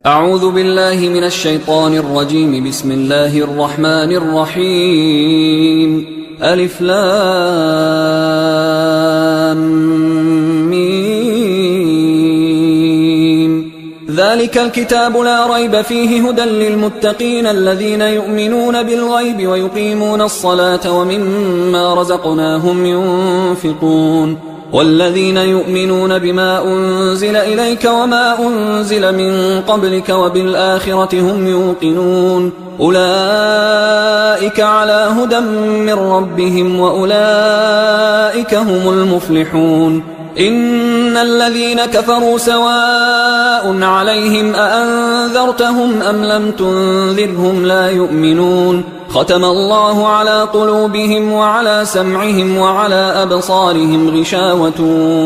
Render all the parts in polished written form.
أعوذ بالله من الشيطان الرجيم. بسم الله الرحمن الرحيم. ألف لام ميم. ذلك الكتاب لا ريب فيه هدى للمتقين الذين يؤمنون بالغيب ويقيمون الصلاة ومما رزقناهم ينفقون والذين يؤمنون بما أنزل إليك وما أنزل من قبلك وبالآخرة هم يوقنون أولئك على هدى من ربهم وأولئك هم المفلحون. إن الذين كفروا سواء عليهم أأنذرتهم أم لم تنذرهم لا يؤمنون ختم الله على قلوبهم وعلى سمعهم وعلى أبصارهم غشاوة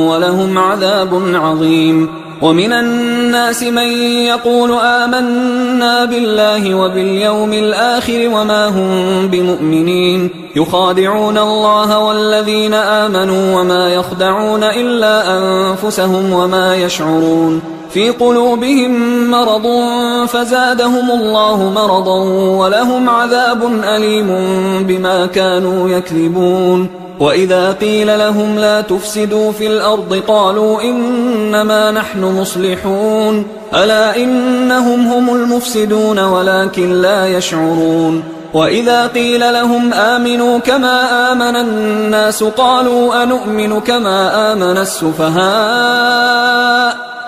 ولهم عذاب عظيم. ومن الناس من يقول آمنا بالله وباليوم الآخر وما هم بمؤمنين يخادعون الله والذين آمنوا وما يخدعون إلا أنفسهم وما يشعرون في قلوبهم مرض فزادهم الله مرضا ولهم عذاب أليم بما كانوا يكذبون. وإذا قيل لهم لا تفسدوا في الأرض قالوا إنما نحن مصلحون ألا إنهم هم المفسدون ولكن لا يشعرون. وإذا قيل لهم آمنوا كما آمن الناس قالوا أنؤمن كما آمن السفهاء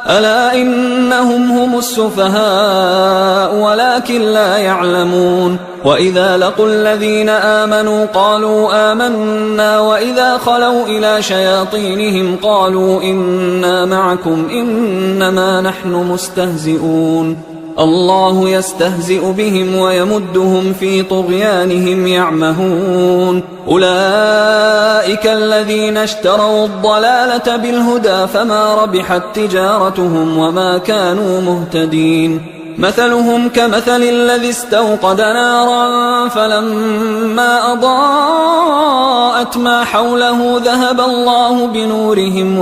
ألا إنهم هم السفهاء ولكن لا يعلمون. وإذا لقوا الذين آمنوا قالوا آمنا وإذا خلوا إلى شياطينهم قالوا إنا معكم إنما نحن مستهزئون الله يستهزئ بهم ويمدهم في طغيانهم يعمهون. أولئك الذين اشتروا الضلالة بالهدى فما ربحت تجارتهم وما كانوا مهتدين. مثلهم كمثل الذي استوقد نارا فلما أضاءت ما حوله ذهب الله بنورهم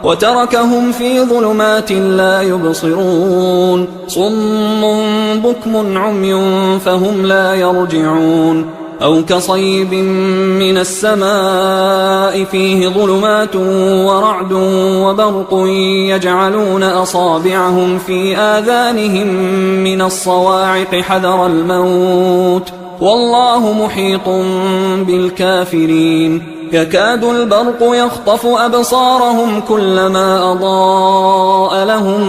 وتركهم في ظلمات لا يبصرون صم بكم عمي فهم لا يرجعون. أو كصيب من السماء فيه ظلمات ورعد وبرق يجعلون أصابعهم في آذانهم من الصواعق حذر الموت والله محيط بالكافرين. يكاد البرق يخطف أبصارهم كلما أضاء لهم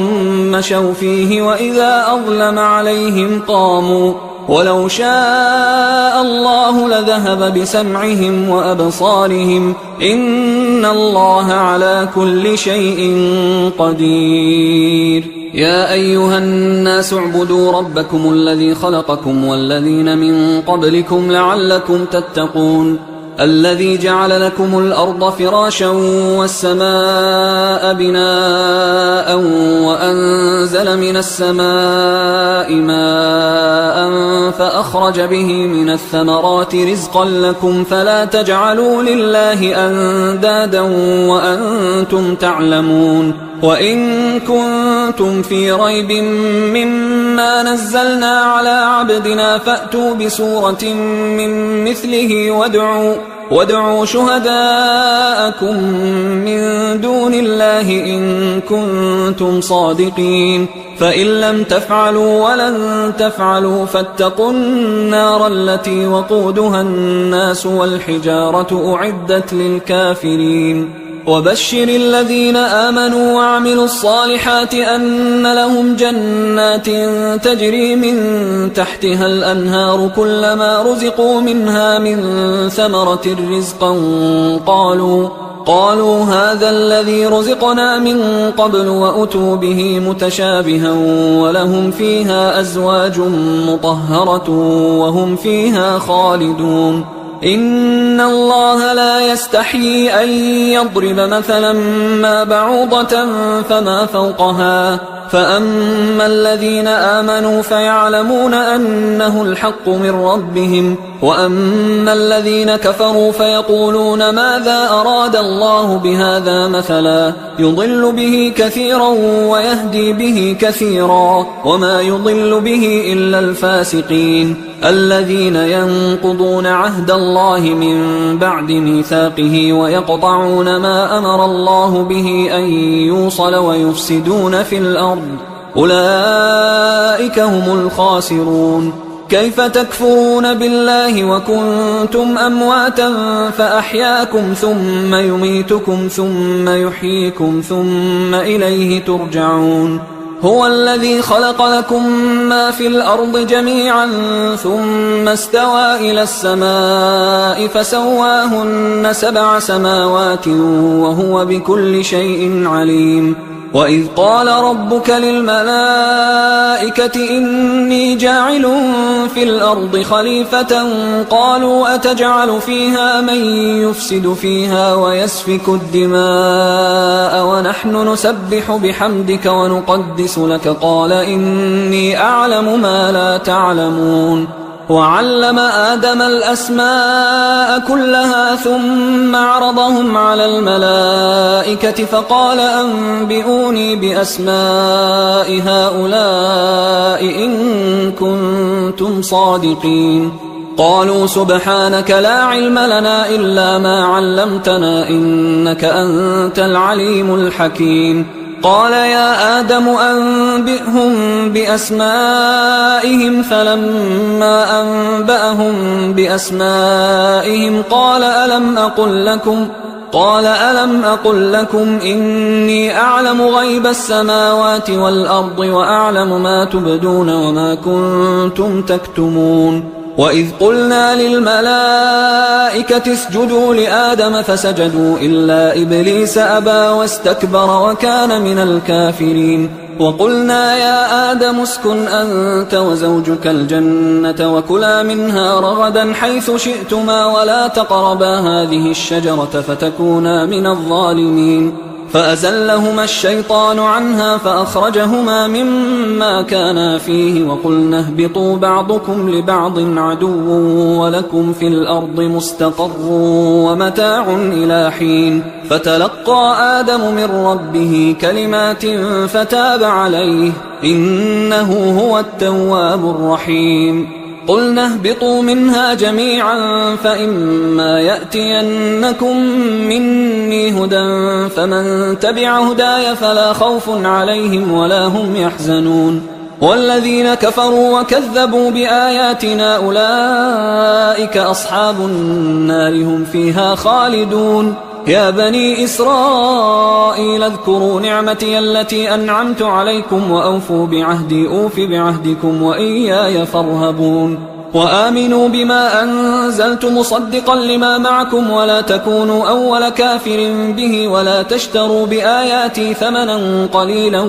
مشوا فيه وإذا أظلم عليهم قاموا ولو شاء الله لذهب بسمعهم وأبصارهم إن الله على كل شيء قدير. يا أيها الناس اعبدوا ربكم الذي خلقكم والذين من قبلكم لعلكم تتقون الذي جعل لكم الأرض فراشا والسماء بناء وأنزل من السماء ماء فأخرج به من الثمرات رزقا لكم فلا تجعلوا لله أندادا وأنتم تعلمون. وإن كنتم في ريب مما نزلنا على عبدنا فأتوا بسورة من مثله وادعوا شهداءكم من دون الله إن كنتم صادقين فإن لم تفعلوا ولن تفعلوا فاتقوا النار التي وقودها الناس والحجارة أعدت للكافرين. وبشر الذين آمنوا وعملوا الصالحات أن لهم جنات تجري من تحتها الأنهار كلما رزقوا منها من ثمرة رزقا قالوا هذا الذي رزقنا من قبل وأتوا به متشابها ولهم فيها أزواج مطهرة وهم فيها خالدون. إن الله لا يستحيي أن يضرب مثلا ما بعوضة فما فوقها فأما الذين آمنوا فيعلمون أنه الحق من ربهم وأما الذين كفروا فيقولون ماذا أراد الله بهذا مثلا يضل به كثيرا ويهدي به كثيرا وما يضل به إلا الفاسقين الذين ينقضون عهد الله من بعد ميثاقه ويقطعون ما أمر الله به أن يوصل ويفسدون في الأرض أولئك هم الخاسرون. كيف تكفرون بالله وكنتم أمواتا فأحياكم ثم يميتكم ثم يحييكم ثم إليه ترجعون. هو الذي خلق لكم ما في الأرض جميعا ثم استوى إلى السماء فسواهن 7 سماوات وهو بكل شيء عليم. وإذ قال ربك للملائكة إني جاعل في الأرض خليفة قالوا أتجعل فيها من يفسد فيها ويسفك الدماء ونحن نسبح بحمدك ونقدس لك قال إني أعلم ما لا تعلمون. وعلم آدم الأسماء كلها ثم عرضهم على الملائكة فقال أنبئوني بأسماء هؤلاء إن كنتم صادقين. قالوا سبحانك لا علم لنا إلا ما علمتنا إنك أنت العليم الحكيم. قال يا آدم أنبئهم بأسمائهم فلما أنبأهم بأسمائهم قال ألم أقل لكم إني أعلم غيب السماوات والأرض وأعلم ما تبدون وما كنتم تكتمون. وإذ قلنا للملائكة اسجدوا لآدم فسجدوا إلا إبليس أبى واستكبر وكان من الكافرين. وقلنا يا آدم اسكن أنت وزوجك الجنة وكلا منها رغدا حيث شئتما ولا تقربا هذه الشجرة فتكونا من الظالمين. فأزلهما الشيطان عنها فأخرجهما مما كانا فيه وقلنا اهبطوا بعضكم لبعض عدو ولكم في الأرض مستقر ومتاع إلى حين. فتلقى آدم من ربه كلمات فتاب عليه إنه هو التواب الرحيم. قلنا اهبطوا منها جميعا فإما يأتينكم مني هدى فمن تبع هداي فلا خوف عليهم ولا هم يحزنون. والذين كفروا وكذبوا بآياتنا أولئك أصحاب النار هم فيها خالدون. يا بني إسرائيل اذكروا نعمتي التي أنعمت عليكم وأوفوا بعهدي أوف بعهدكم وإياي فارهبون. وآمنوا بما أنزلت مصدقا لما معكم ولا تكونوا أول كافر به ولا تشتروا بآياتي ثمنا قليلا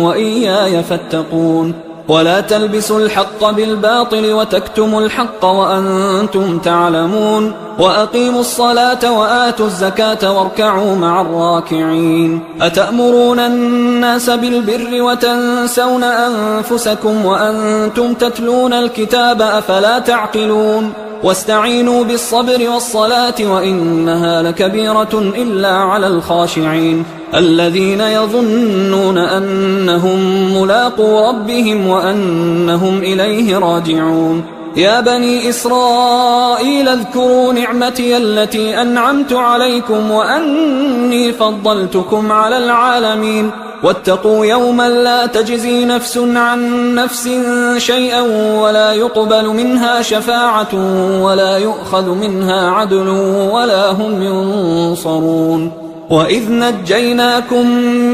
وإياي فاتقون. ولا تلبسوا الحق بالباطل وتكتموا الحق وأنتم تعلمون. وأقيموا الصلاة وآتوا الزكاة واركعوا مع الراكعين. أتأمرون الناس بالبر وتنسون أنفسكم وأنتم تتلون الكتاب أفلا تعقلون. واستعينوا بالصبر والصلاة وإنها لكبيرة إلا على الخاشعين الذين يظنون أنهم ملاقو ربهم وأنهم إليه راجعون. يا بني إسرائيل اذكروا نعمتي التي أنعمت عليكم وأني فضلتكم على العالمين. واتقوا يوما لا تجزي نفس عن نفس شيئا ولا يقبل منها شفاعة ولا يؤخذ منها عدل ولا هم ينصرون. وإذ نجيناكم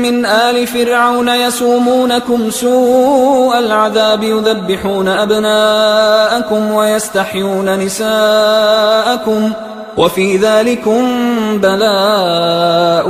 من آل فرعون يسومونكم سوء العذاب يذبحون أبناءكم ويستحيون نساءكم وفي ذلكم بلاء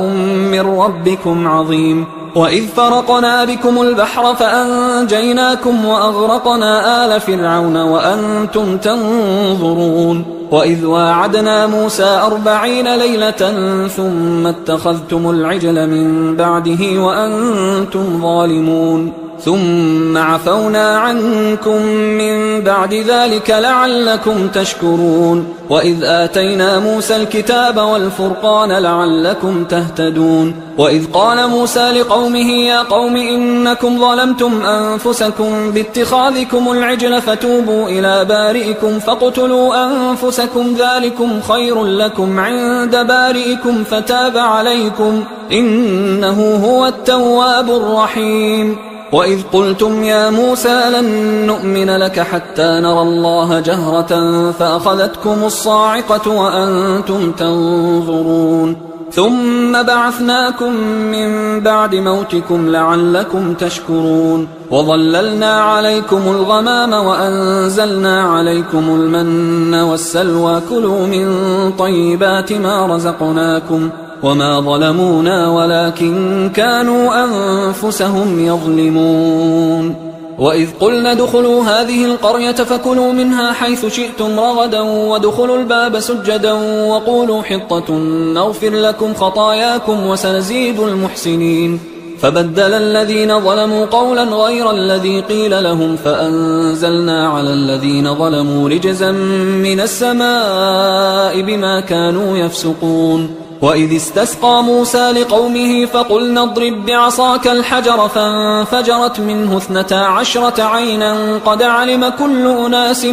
من ربكم عظيم. وإذ فرقنا بكم البحر فأنجيناكم وأغرقنا آل فرعون وأنتم تنظرون. وإذ واعدنا موسى 40 ليلة ثم اتخذتم العجل من بعده وأنتم ظالمون. ثم عفونا عنكم من بعد ذلك لعلكم تشكرون وإذ آتينا موسى الكتاب والفرقان لعلكم تهتدون وإذ قال موسى لقومه يا قوم إنكم ظلمتم أنفسكم باتخاذكم العجل فتوبوا إلى بارئكم فاقتلوا أنفسكم ذلكم خير لكم عند بارئكم فتاب عليكم إنه هو التواب الرحيم وإذ قلتم يا موسى لن نؤمن لك حتى نرى الله جهرة فأخذتكم الصاعقة وأنتم تنظرون ثم بعثناكم من بعد موتكم لعلكم تشكرون وظللنا عليكم الغمام وأنزلنا عليكم المن والسلوى كلوا من طيبات ما رزقناكم وما ظلمونا ولكن كانوا أنفسهم يظلمون وإذ قلنا ادخلوا هذه القرية فكلوا منها حيث شئتم رغدا وادخلوا الباب سجدا وقولوا حطة نغفر لكم خطاياكم وسنزيد المحسنين فبدل الذين ظلموا قولا غير الذي قيل لهم فأنزلنا على الذين ظلموا رجزا من السماء بما كانوا يفسقون وإذ استسقى موسى لقومه فقلنا اضرب بعصاك الحجر فانفجرت منه 12 عينا قد علم كل أناس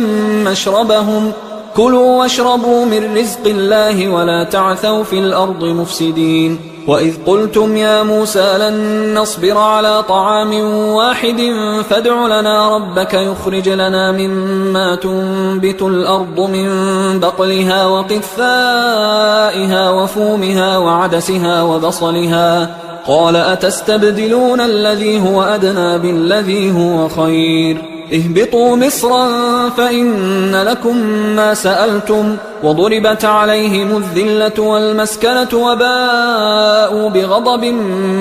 مشربهم كلوا واشربوا من رزق الله ولا تعثوا في الأرض مفسدين وإذ قلتم يا موسى لن نصبر على طعام واحد فادع لنا ربك يخرج لنا مما تنبت الأرض من بقلها وقثائها وفومها وعدسها وبصلها قال أتستبدلون الذي هو أدنى بالذي هو خير اهبطوا مصرا فإن لكم ما سألتم وضربت عليهم الذلة والمسكنة وباءوا بغضب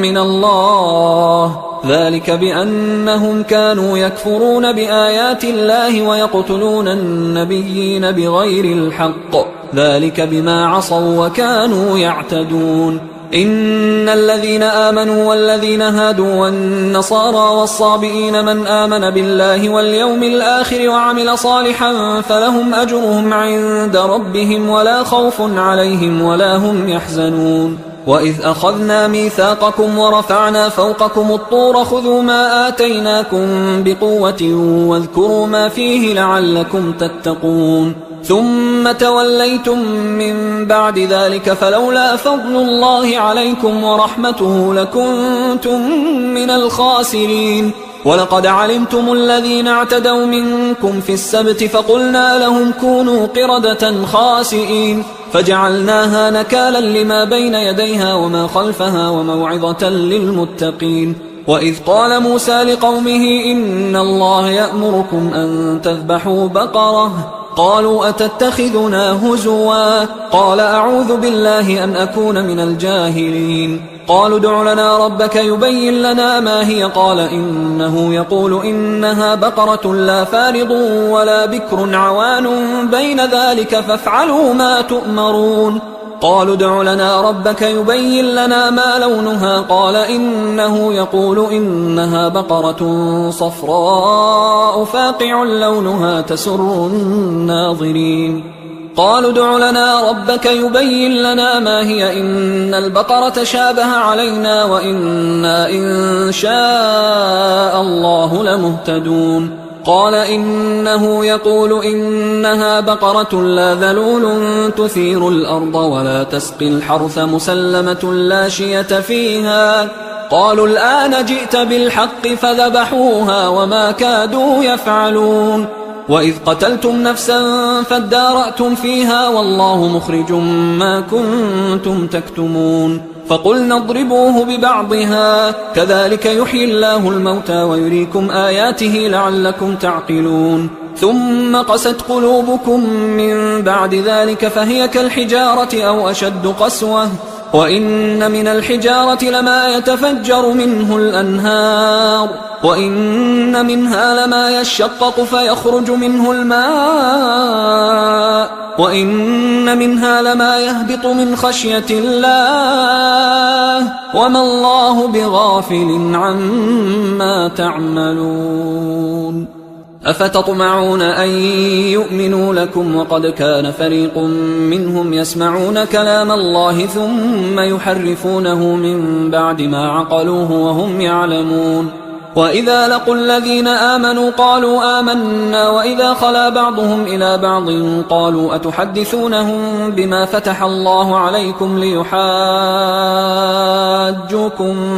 من الله ذلك بأنهم كانوا يكفرون بآيات الله ويقتلون النبيين بغير الحق ذلك بما عصوا وكانوا يعتدون إن الذين آمنوا والذين هادوا والنصارى والصابئين من آمن بالله واليوم الآخر وعمل صالحا فلهم أجرهم عند ربهم ولا خوف عليهم ولا هم يحزنون وإذ أخذنا ميثاقكم ورفعنا فوقكم الطور خذوا ما آتيناكم بقوة واذكروا ما فيه لعلكم تتقون ثم توليتم من بعد ذلك فلولا فضل الله عليكم ورحمته لكنتم من الخاسرين ولقد علمتم الذين اعتدوا منكم في السبت فقلنا لهم كونوا قردة خاسئين فجعلناها نكالا لما بين يديها وما خلفها وموعظة للمتقين وإذ قال موسى لقومه إن الله يأمركم أن تذبحوا بقرة قالوا أتتخذنا هزوا قال أعوذ بالله أن أكون من الجاهلين قالوا ادع لنا ربك يبين لنا ما هي قال إنه يقول إنها بقرة لا فارض ولا بكر عوان بين ذلك فافعلوا ما تؤمرون قالوا ادع لنا ربك يبين لنا ما لونها قال إنه يقول إنها بقرة صفراء فاقع لونها تسر الناظرين قالوا ادع لنا ربك يبين لنا ما هي إن البقرة شابه علينا وإنا إن شاء الله لمهتدون قال إنه يقول إنها بقرة لا ذلول تثير الأرض ولا تسقي الحرث مسلمة لا شية فيها قالوا الآن جئت بالحق فذبحوها وما كادوا يفعلون وإذ قتلتم نفسا فادارأتم فيها والله مخرج ما كنتم تكتمون فقلنا اضربوه ببعضها كذلك يحيي الله الموتى ويريكم آياته لعلكم تعقلون ثم قست قلوبكم من بعد ذلك فهي كالحجارة أو أشد قسوة وإن من الحجارة لما يتفجر منه الأنهار وإن منها لما يشقق فيخرج منه الماء وإن منها لما يهبط من خشية الله وما الله بغافل عما تعملون أفتطمعون أن يؤمنوا لكم وقد كان فريق منهم يسمعون كلام الله ثم يحرفونه من بعد ما عقلوه وهم يعلمون وإذا لقوا الذين آمنوا قالوا آمنا وإذا خلا بعضهم إلى بعض قالوا أتحدثونهم بما فتح الله عليكم ليحاجوكم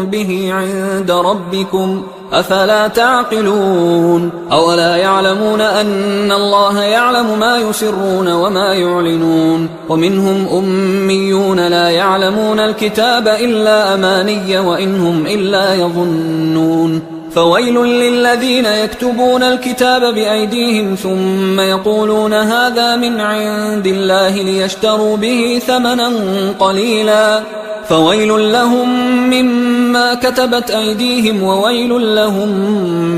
به عند ربكم أفلا تعقلون أولا يعلمون أن الله يعلم ما يسرون وما يعلنون ومنهم أميون لا يعلمون الكتاب إلا أماني وإنهم إلا يظنون فويل للذين يكتبون الكتاب بأيديهم ثم يقولون هذا من عند الله ليشتروا به ثمنا قليلا فويل لهم مما كتبت أيديهم وويل لهم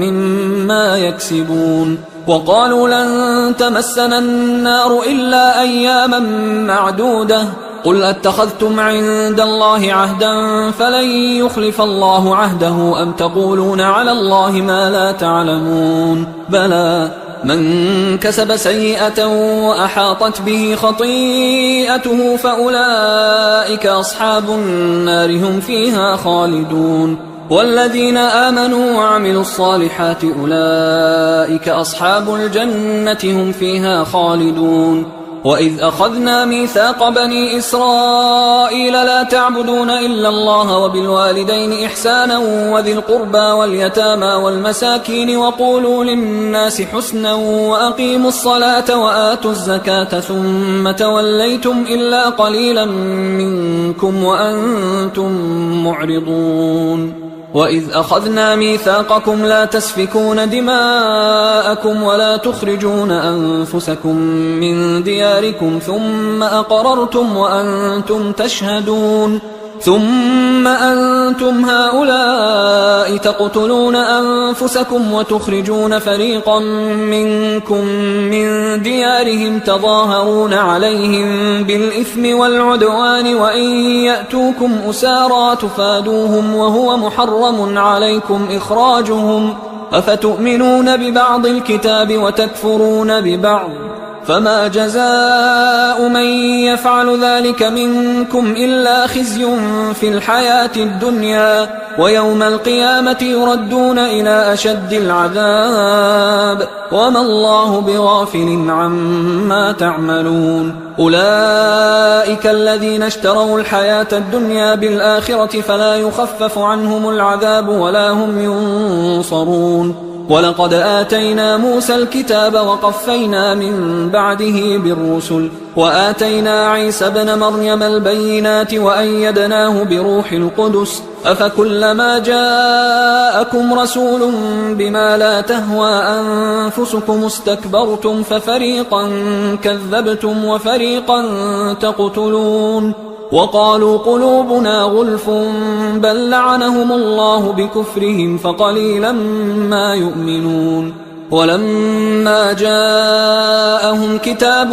مما يكسبون وقالوا لن تمسنا النار إلا أياما معدودة قل أتخذتم عند الله عهدا فلن يخلف الله عهده أم تقولون على الله ما لا تعلمون بلى من كسب سيئة وأحاطت به خطيئته فأولئك أصحاب النار هم فيها خالدون والذين آمنوا وعملوا الصالحات أولئك أصحاب الجنة هم فيها خالدون وإذ أخذنا ميثاق بني إسرائيل لا تعبدون إلا الله وبالوالدين إحسانا وذي القربى واليتامى والمساكين وقولوا للناس حسنا وأقيموا الصلاة وآتوا الزكاة ثم توليتم إلا قليلا منكم وأنتم معرضون وإذ أخذنا ميثاقكم لا تسفكون دماءكم ولا تخرجون أنفسكم من دياركم ثم أقررتم وأنتم تشهدون ثم أنتم هؤلاء تقتلون أنفسكم وتخرجون فريقا منكم من ديارهم تظاهرون عليهم بالإثم والعدوان وإن يأتوكم أسارى تفادوهم وهو محرم عليكم إخراجهم أفتؤمنون ببعض الكتاب وتكفرون ببعض فما جزاء من يفعل ذلك منكم إلا خزي في الحياة الدنيا ويوم القيامة يردون إلى أشد العذاب وما الله بغافل عما تعملون أولئك الذين اشتروا الحياة الدنيا بالآخرة فلا يخفف عنهم العذاب ولا هم ينصرون ولقد آتينا موسى الكتاب وقفينا من بعده بالرسل وآتينا عيسى ابن مريم البينات وأيدناه بروح القدس أفكلما جاءكم رسول بما لا تهوى أنفسكم استكبرتم ففريقا كذبتم وفريقا تقتلون وقالوا قلوبنا غلف بل لعنهم الله بكفرهم فقليلا ما يؤمنون ولما جاءهم كتاب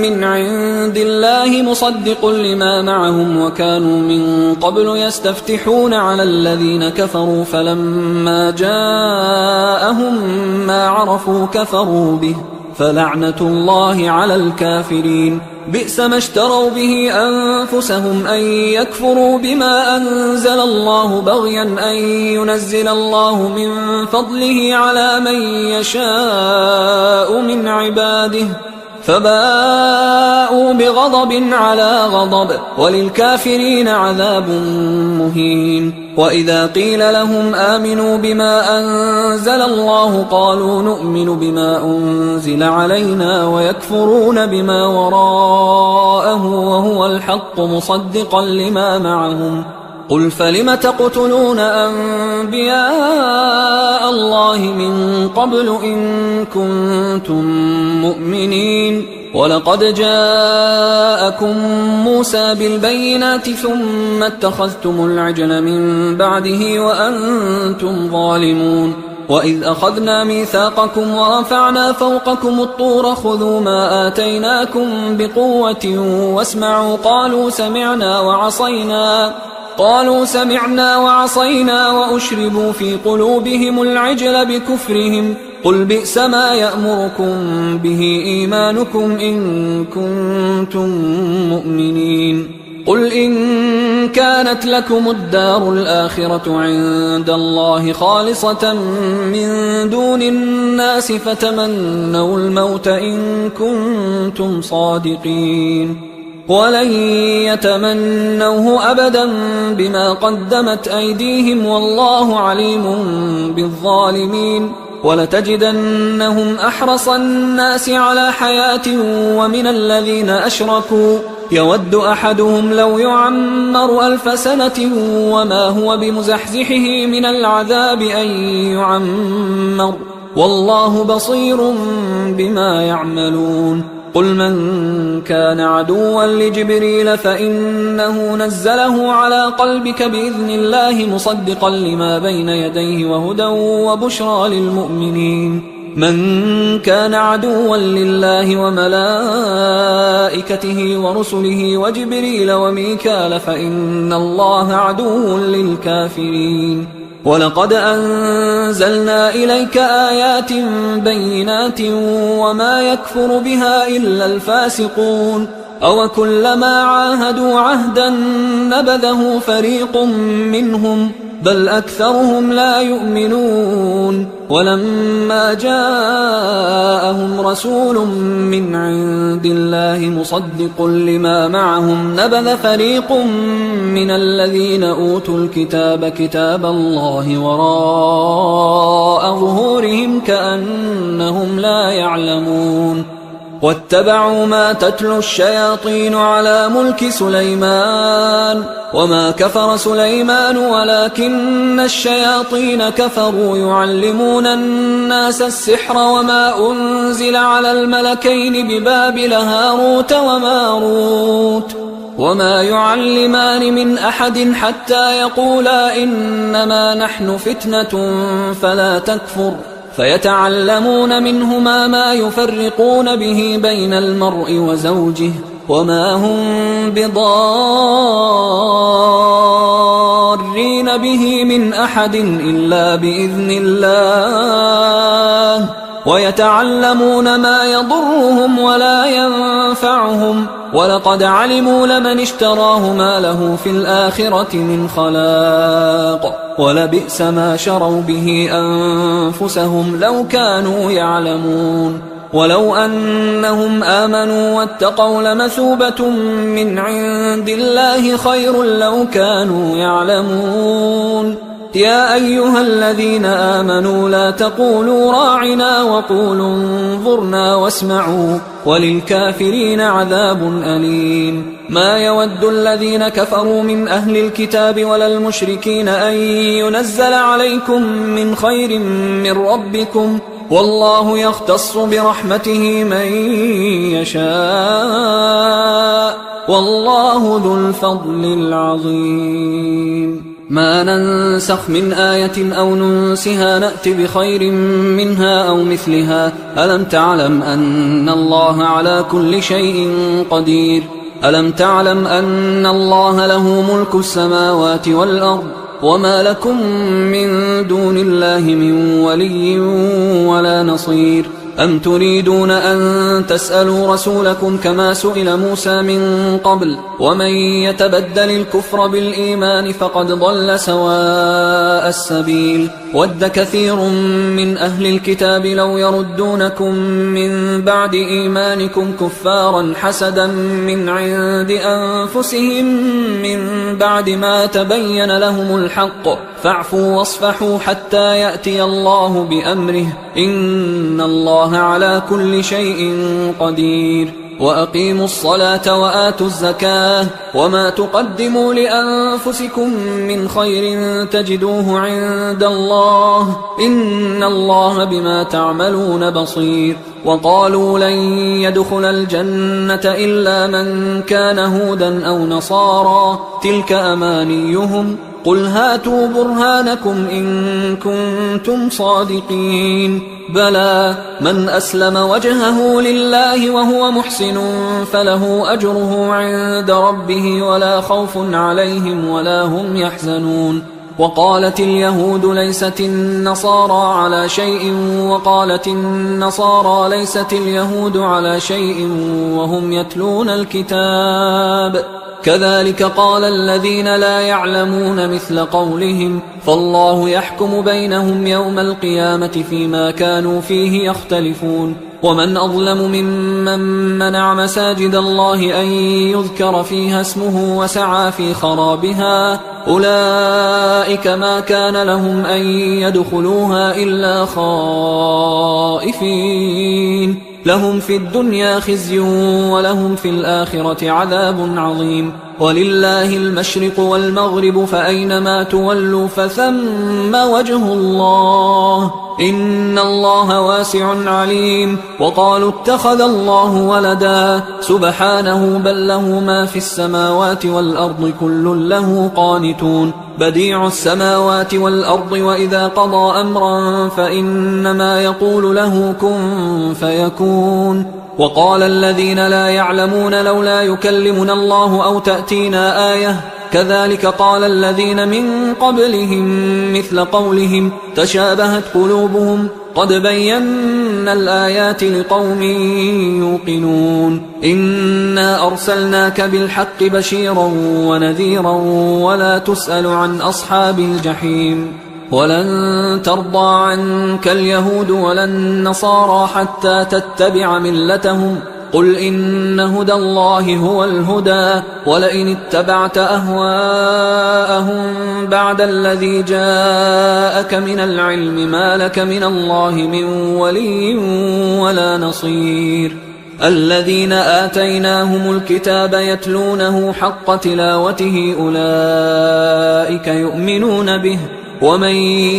من عند الله مصدق لما معهم وكانوا من قبل يستفتحون على الذين كفروا فلما جاءهم ما عرفوا كفروا به فلعنة الله على الكافرين بئس ما اشتروا به أنفسهم أن يكفروا بما أنزل الله بغيا أن ينزل الله من فضله على من يشاء من عباده فباءوا بغضب على غضب وللكافرين عذاب مهين وإذا قيل لهم آمنوا بما أنزل الله قالوا نؤمن بما أنزل علينا ويكفرون بما وراءه وهو الحق مصدقا لما معهم قل فلم تقتلون أنبياء الله من قبل إن كنتم مؤمنين ولقد جاءكم موسى بالبينات ثم اتخذتم العجل من بعده وأنتم ظالمون وإذ أخذنا ميثاقكم ورفعنا فوقكم الطور خذوا ما آتيناكم بقوة واسمعوا قالوا سمعنا وعصينا وأشربوا في قلوبهم العجل بكفرهم قل بئس ما يأمركم به إيمانكم إن كنتم مؤمنين قل إن كانت لكم الدار الآخرة عند الله خالصة من دون الناس فتمنوا الموت إن كنتم صادقين ولن يتمنوه أبدا بما قدمت أيديهم والله عليم بالظالمين ولتجدنهم أحرص الناس على حياة ومن الذين أشركوا يود أحدهم لو يعمر 1000 سنة وما هو بمزحزحه من العذاب أن يعمر والله بصير بما يعملون قل من كان عدوا لجبريل فإنه نزله على قلبك بإذن الله مصدقا لما بين يديه وهدى وبشرى للمؤمنين من كان عدوا لله وملائكته ورسله وجبريل وميكال فإن الله عدو للكافرين ولقد أنزلنا إليك آيات بينات وما يكفر بها إلا الفاسقون أوكلما عاهدوا عهدا نبذه فريق منهم بل أكثرهم لا يؤمنون ولما جاءهم رسول من عند الله مصدق لما معهم نبذ فريق من الذين أوتوا الكتاب كتاب الله وراء ظهورهم كأنهم لا يعلمون واتبعوا ما تتلو الشياطين على ملك سليمان وما كفر سليمان ولكن الشياطين كفروا يعلمون الناس السحر وما أنزل على الملكين ببابل هاروت وماروت وما يعلمان من أحد حتى يقولا إنما نحن فتنة فلا تكفر فيتعلمون منهما ما يفرقون به بين المرء وزوجه وما هم بضارين به من أحد إلا بإذن الله ويتعلمون ما يضرهم ولا ينفعهم ولقد علموا لمن اشتراه ما له في الآخرة من خلاق ولبئس ما شروا به أنفسهم لو كانوا يعلمون ولو أنهم آمنوا واتقوا لمثوبة من عند الله خير لو كانوا يعلمون يا أيها الذين آمنوا لا تقولوا راعنا وقولوا انظرنا واسمعوا وللكافرين عذاب أليم ما يود الذين كفروا من أهل الكتاب ولا المشركين أن ينزل عليكم من خير من ربكم والله يختص برحمته من يشاء والله ذو الفضل العظيم ما ننسخ من آية أو ننسها نأت بخير منها أو مثلها ألم تعلم أن الله على كل شيء قدير ألم تعلم أن الله له ملك السماوات والأرض وما لكم من دون الله من ولي ولا نصير أم تريدون أن تسألوا رسولكم كما سئل موسى من قبل ومن يتبدل الكفر بالإيمان فقد ضل سواء السبيل ود كثير من أهل الكتاب لو يردونكم من بعد إيمانكم كفارا حسدا من عند أنفسهم من بعد ما تبين لهم الحق فاعفوا واصفحوا حتى يأتي الله بأمره إن الله على كل شيء قدير وأقيموا الصلاة وآتوا الزكاة وما تقدموا لأنفسكم من خير تجدوه عند الله إن الله بما تعملون بصير. وقالوا لن يدخل الجنة إلا من كان هودا أو نصارى تلك أمانيهم قل هاتوا برهانكم إن كنتم صادقين بلى من أسلم وجهه لله وهو محسن فله أجره عند ربه ولا خوف عليهم ولا هم يحزنون. وقالت اليهود ليست النصارى على شيء وقالت النصارى ليست اليهود على شيء وهم يتلون الكتاب كذلك قال الذين لا يعلمون مثل قولهم فالله يحكم بينهم يوم القيامة فيما كانوا فيه يختلفون. ومن أظلم ممن منع مساجد الله أن يذكر فيها اسمه وسعى في خرابها أولئك ما كان لهم أن يدخلوها إلا خائفين لهم في الدنيا خزي ولهم في الآخرة عذاب عظيم. ولله المشرق والمغرب فأينما تولوا فثم وجه الله إن الله واسع عليم. وقالوا اتخذ الله ولدا سبحانه بل له ما في السماوات والأرض كل له قانتون بديع السماوات والأرض وإذا قضى أمرا فإنما يقول له كن فيكون. وقال الذين لا يعلمون لولا يكلمنا الله أو تأتينا آية كذلك قال الذين من قبلهم مثل قولهم تشابهت قلوبهم قد بينا الآيات لقوم يوقنون. إنا أرسلناك بالحق بشيرا ونذيرا ولا تسأل عن أصحاب الجحيم. ولن ترضى عنك اليهود ولا النصارى حتى تتبع ملتهم قل إن هدى الله هو الهدى ولئن اتبعت أهواءهم بعد الذي جاءك من العلم ما لك من الله من ولي ولا نصير. الذين آتيناهم الكتاب يتلونه حق تلاوته أولئك يؤمنون به ومن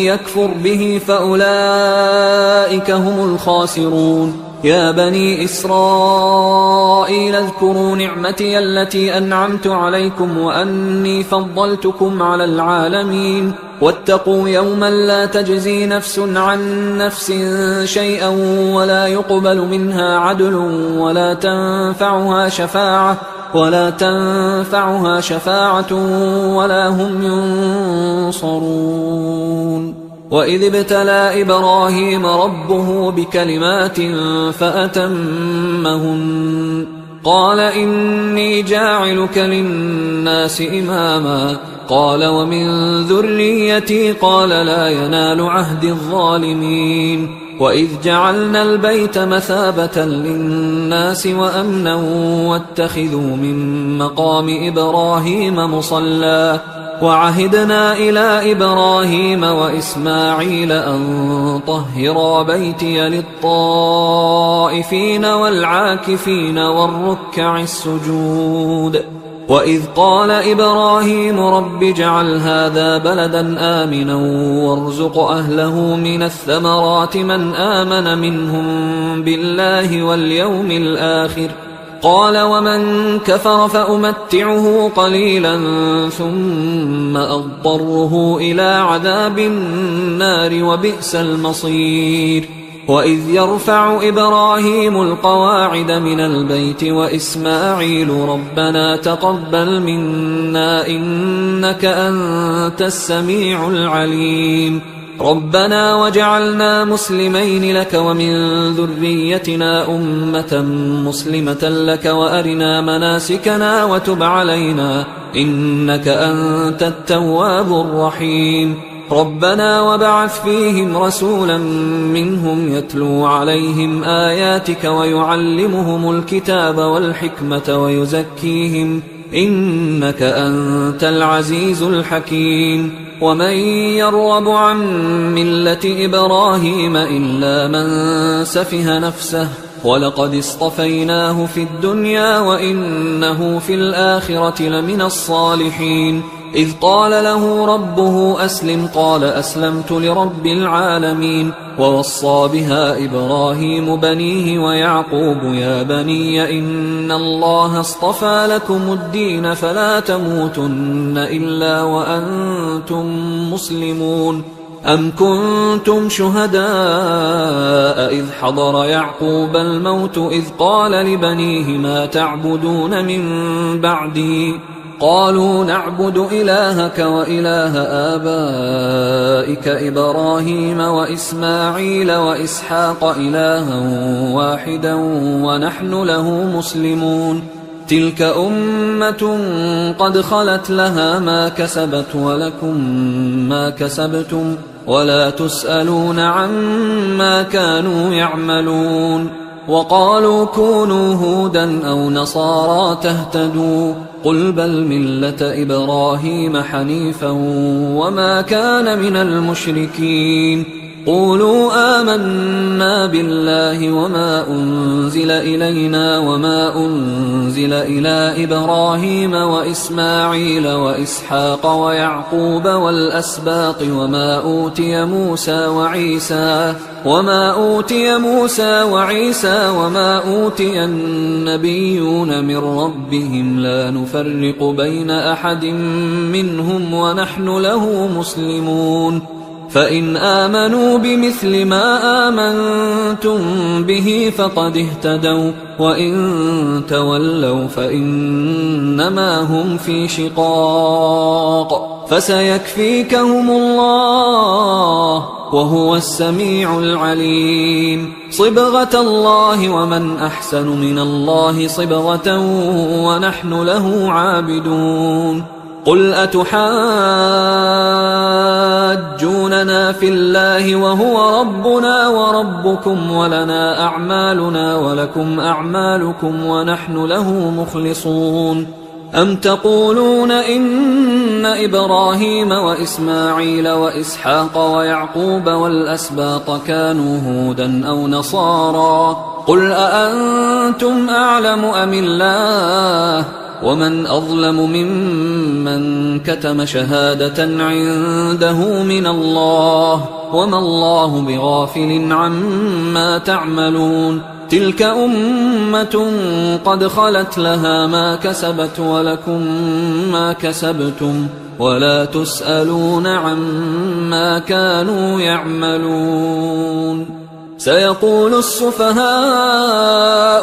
يكفر به فأولئك هم الخاسرون. يا بني إسرائيل اذكروا نعمتي التي أنعمت عليكم وأني فضلتكم على العالمين واتقوا يوما لا تجزي نفس عن نفس شيئا ولا يقبل منها عدل ولا تنفعها شفاعة ولا هم ينصرون. وإذ ابتلى إبراهيم ربه بكلمات فأتمهن قال إني جاعلك للناس إماما قال ومن ذريتي قال لا ينال عهد الظالمين. وإذ جعلنا البيت مثابة للناس وأمنا واتخذوا من مقام إبراهيم مصلى وعهدنا إلى إبراهيم وإسماعيل أن طهرا بيتي للطائفين والعاكفين والركع السجود. وإذ قال إبراهيم رب اجعل هذا بلدا آمنا وارزق أهله من الثمرات من آمن منهم بالله واليوم الآخر قال ومن كفر فأمتعه قليلا ثم أضطره إلى عذاب النار وبئس المصير. وإذ يرفع إبراهيم القواعد من البيت وإسماعيل ربنا تقبل منا إنك أنت السميع العليم ربنا وجعلنا مسلمين لك ومن ذريتنا أمة مسلمة لك وأرنا مناسكنا وتب علينا إنك أنت التواب الرحيم ربنا وابعث فيهم رسولا منهم يتلو عليهم آياتك ويعلمهم الكتاب والحكمة ويزكيهم إنك أنت العزيز الحكيم. ومن يرغب عن ملة إبراهيم إلا من سفه نفسه ولقد اصطفيناه في الدنيا وإنه في الآخرة لمن الصالحين. إذ قال له ربه أسلم قال أسلمت لرب العالمين. ووصى بها إبراهيم بنيه ويعقوب يا بني إن الله اصطفى لكم الدين فلا تموتن إلا وأنتم مسلمون. أم كنتم شهداء إذ حضر يعقوب الموت إذ قال لبنيه ما تعبدون من بعدي قالوا نعبد إلهك وإله آبائك إبراهيم وإسماعيل وإسحاق إلها واحدا ونحن له مسلمون. تلك أمة قد خلت لها ما كسبت ولكم ما كسبتم ولا تسألون عما كانوا يعملون. وقالوا كونوا هودا أو نصارى تهتدوا قل بل ملة إبراهيم حنيفا وما كان من المشركين. قولوا آمنا بالله وما أنزل إلينا وما أنزل إلى إبراهيم وإسماعيل وإسحاق ويعقوب والأسباط وما أوتي موسى وعيسى وما أوتي النبيون من ربهم لا نفرق بين أحد منهم ونحن له مسلمون. فإن آمنوا بمثل ما آمنتم به فقد اهتدوا وإن تولوا فإنما هم في شقاق فسيكفيكهم الله وهو السميع العليم. صبغة الله ومن أحسن من الله صبغة ونحن له عابدون. قل أتحاجوننا في الله وهو ربنا وربكم ولنا أعمالنا ولكم أعمالكم ونحن له مخلصون. أم تقولون إن إبراهيم وإسماعيل وإسحاق ويعقوب والأسباط كانوا هودا أو نصارى قل أأنتم أعلم أم الله ومن أظلم ممن كتم شهادة عنده من الله وما الله بغافل عما تعملون. تلك أمة قد خلت لها ما كسبت ولكم ما كسبتم ولا تسألون عما كانوا يعملون. سيقول السفهاء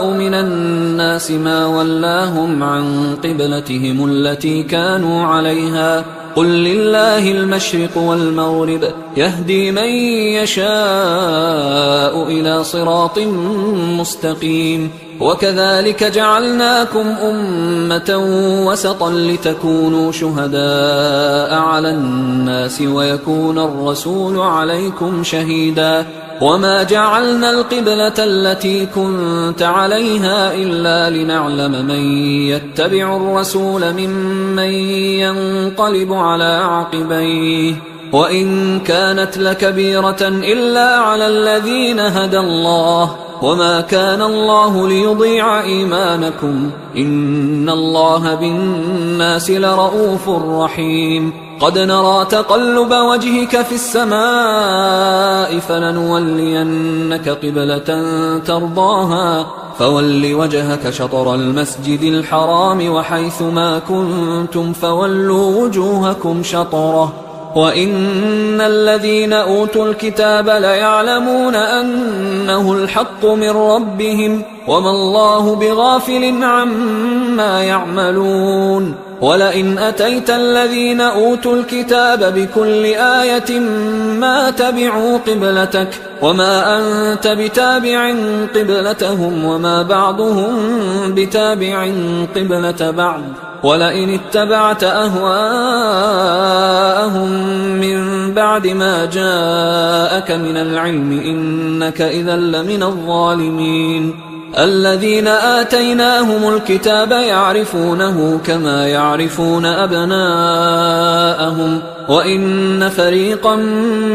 من الناس ما ولاهم عن قبلتهم التي كانوا عليها قل لله المشرق والمغرب يهدي من يشاء إلى صراط مستقيم. وكذلك جعلناكم أمة وسطا لتكونوا شهداء على الناس ويكون الرسول عليكم شهيدا. وما جعلنا القبلة التي كنت عليها إلا لنعلم من يتبع الرسول ممن ينقلب على عقبيه وإن كانت لكبيرة إلا على الذين هدى الله وما كان الله ليضيع إيمانكم إن الله بالناس لرؤوف رحيم. قد نرى تقلب وجهك في السماء فلنولينك قبلة ترضاها فول وجهك شطر المسجد الحرام وحيث ما كنتم فولوا وجوهكم شطره وإن الذين أوتوا الكتاب ليعلمون أنه الحق من ربهم وما الله بغافل عما يعملون. ولئن أتيت الذين أوتوا الكتاب بكل آية ما تبعوا قبلتك وما أنت بتابع قبلتهم وما بعضهم بتابع قبلة بعض ولئن اتبعت أهواءهم من بعد ما جاءك من العلم إنك إذا لمن الظالمين. الذين آتيناهم الكتاب يعرفونه كما يعرفون أبناءهم وإن فريقا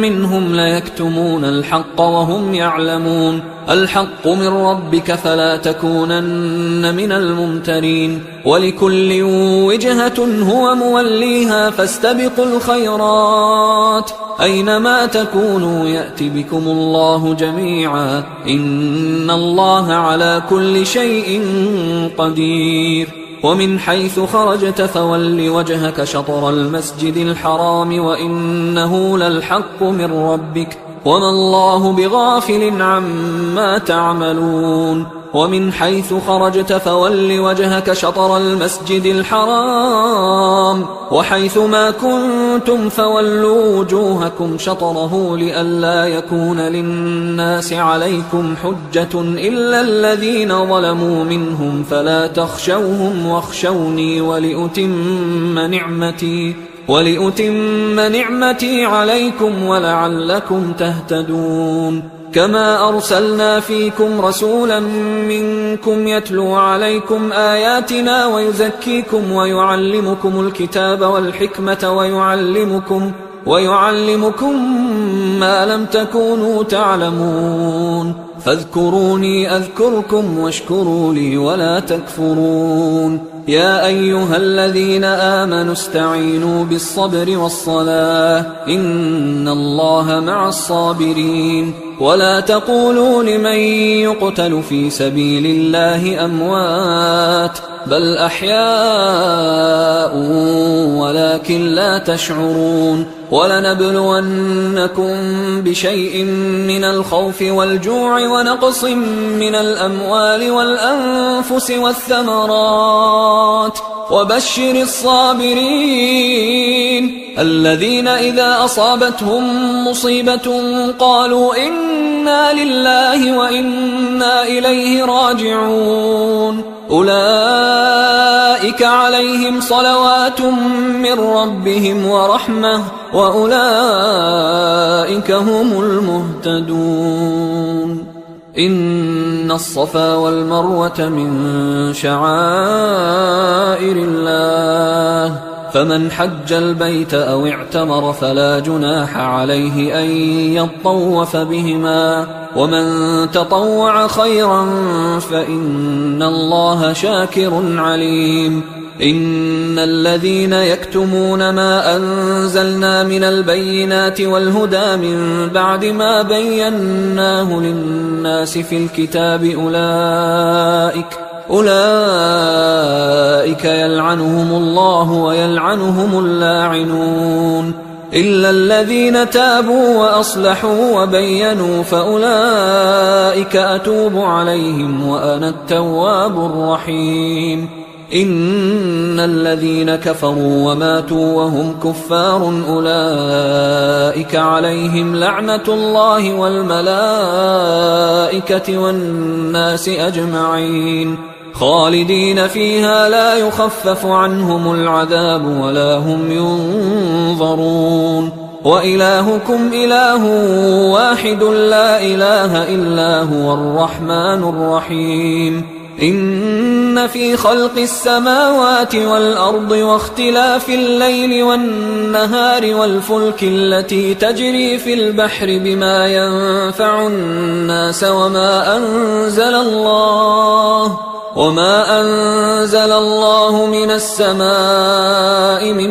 منهم ليكتمون الحق وهم يعلمون الحق من ربك فلا تكونن من الممترين ولكل وجهة هو موليها فاستبقوا الخيرات أينما تكونوا يأت بكم الله جميعا إن الله على كل شيء قدير ومن حيث خرجت فول وجهك شطر المسجد الحرام وإنه للحق من ربك وما الله بغافل عما تعملون ومن حيث خرجت فول وجهك شطر المسجد الحرام وحيث ما كنتم فولوا وجوهكم شطره لئلا يكون للناس عليكم حجة إلا الذين ظلموا منهم فلا تخشوهم واخشوني ولأتم نعمتي عليكم ولعلكم تهتدون كما أرسلنا فيكم رسولا منكم يتلو عليكم آياتنا ويزكيكم ويعلمكم الكتاب والحكمة ويعلمكم ما لم تكونوا تعلمون فاذكروني أذكركم واشكروا لي ولا تكفرون يا أيها الذين آمنوا استعينوا بالصبر والصلاة إن الله مع الصابرين ولا تقولوا لمن يقتل في سبيل الله أموات بل أحياء ولكن لا تشعرون ولنبلونكم بشيء من الخوف والجوع ونقص من الأموال والأنفس والثمرات وبشر الصابرين الذين إذا أصابتهم مصيبة قالوا إنا لله وإنا إليه راجعون أولئك عليهم صلوات من ربهم ورحمة وأولئك هم المهتدون إن الصفا والمروة من شعائر الله فمن حج البيت أو اعتمر فلا جناح عليه أن يطوف بهما ومن تطوع خيرا فإن الله شاكر عليم إن الذين يكتمون ما أنزلنا من البينات والهدى من بعد ما بيناه للناس في الكتاب أولئك يلعنهم الله ويلعنهم اللاعنون إلا الذين تابوا وأصلحوا وبينوا فأولئك أتوب عليهم وأنا التواب الرحيم إن الذين كفروا وماتوا وهم كفار أولئك عليهم لعنة الله والملائكة والناس أجمعين خالدين فيها لا يخفف عنهم العذاب ولا هم ينظرون وإلهكم إله واحد لا إله إلا هو الرحمن الرحيم إن في خلق السماوات والأرض واختلاف الليل والنهار والفلك التي تجري في البحر بما ينفع الناس وما أنزل الله من السماء من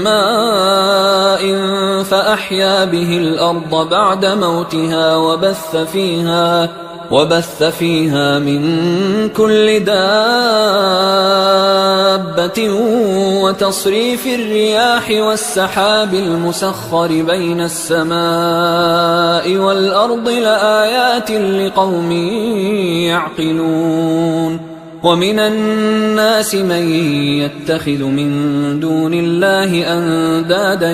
ماء فأحيا به الأرض بعد موتها وبث فيها من كل دابة وتصريف الرياح والسحاب المسخر بين السماء والأرض لآيات لقوم يعقلون ومن الناس من يتخذ من دون الله أندادا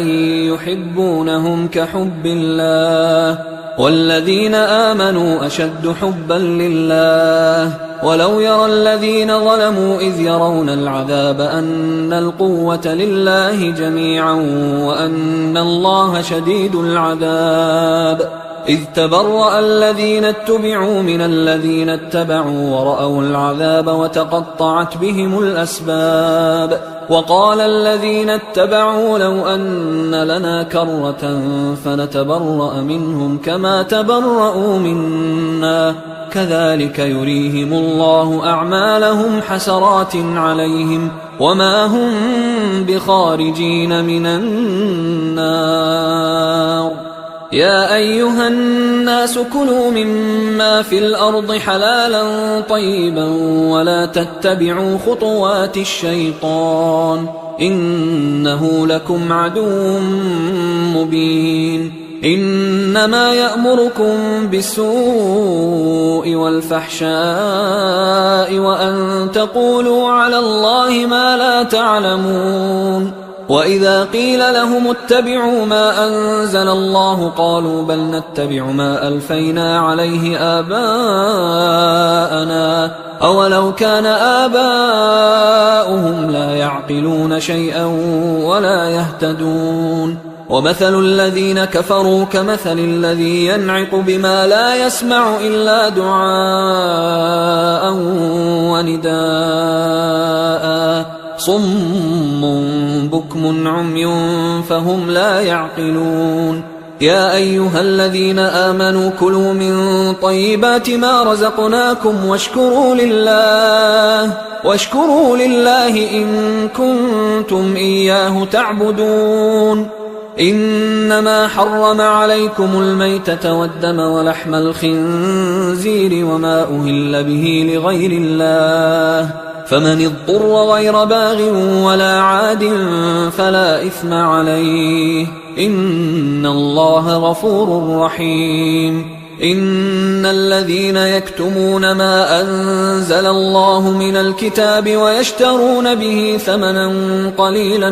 يحبونهم كحب الله والذين آمنوا أشد حبا لله ولو يرى الذين ظلموا إذ يرون العذاب أن القوة لله جميعا وأن الله شديد العذاب إذ تبرأ الذين اتبعوا من الذين اتبعوا ورأوا العذاب وتقطعت بهم الأسباب وقال الذين اتبعوا لو أن لنا كرة فنتبرأ منهم كما تبرأوا منا كذلك يريهم الله أعمالهم حسرات عليهم وما هم بخارجين من النار يا أيها الناس كلوا مما في الأرض حلالا طيبا ولا تتبعوا خطوات الشيطان إنه لكم عدو مبين إنما يأمركم بالسوء والفحشاء وأن تقولوا على الله ما لا تعلمون وإذا قيل لهم اتبعوا ما أنزل الله قالوا بل نتبع ما ألفينا عليه آباءنا أولو كان آباؤهم لا يعقلون شيئا ولا يهتدون ومثل الذين كفروا كمثل الذي ينعق بما لا يسمع إلا دعاء ونداء صم بكم عمي فهم لا يعقلون يا أيها الذين آمنوا كلوا من طيبات ما رزقناكم واشكروا لله إن كنتم إياه تعبدون إنما حرم عليكم الميتة والدم ولحم الخنزير وما أهل به لغير الله فمن اضطر غير باغ ولا عاد فلا إثم عليه إن الله غفور رحيم إن الذين يكتمون ما أنزل الله من الكتاب ويشترون به ثمنا قليلا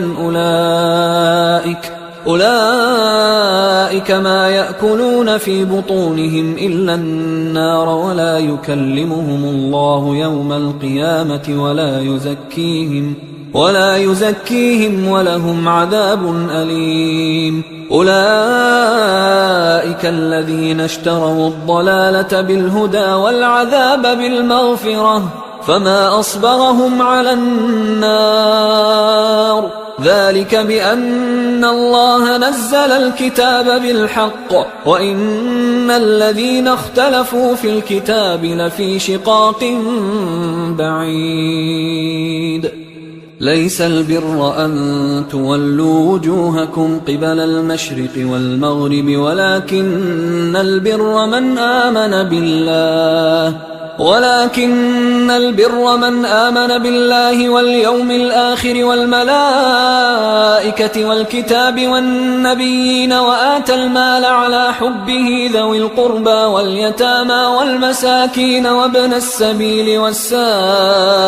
أولئك ما يأكلون في بطونهم إلا النار ولا يكلمهم الله يوم القيامة ولا يزكيهم ولهم عذاب أليم أولئك الذين اشتروا الضلالة بالهدى والعذاب بالمغفرة فما أصبرهم على النار ذلك بأن الله نزل الكتاب بالحق وإن الذين اختلفوا في الكتاب لفي شقاق بعيد ليس البر أن تولوا وجوهكم قبل المشرق والمغرب ولكن البر من آمن بالله واليوم الآخر والملائكة والكتاب والنبيين وآتى المال على حبه ذوي القربى واليتامى والمساكين وابن السبيل والسائلين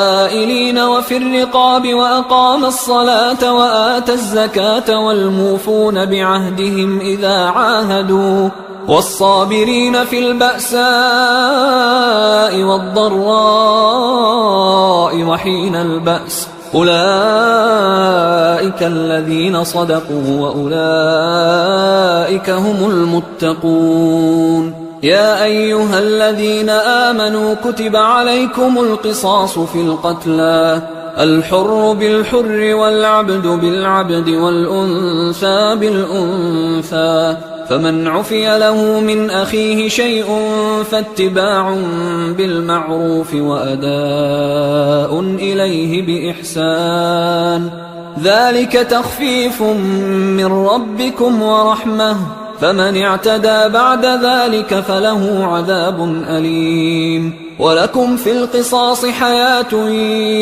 وفي الرقاب وأقام الصلاة وآتى الزكاة والموفون بعهدهم إذا عاهدوا والصابرين في البأساء والضراء وحين البأس أولئك الذين صدقوا وأولئك هم المتقون يا أيها الذين آمنوا كتب عليكم القصاص في القتلى الحر بالحر والعبد بالعبد والأنثى بالأنثى فمن عفي له من أخيه شيء فاتباع بالمعروف وأداء إليه بإحسان ذلك تخفيف من ربكم ورحمة فمن اعتدى بعد ذلك فله عذاب أليم ولكم في القصاص حياة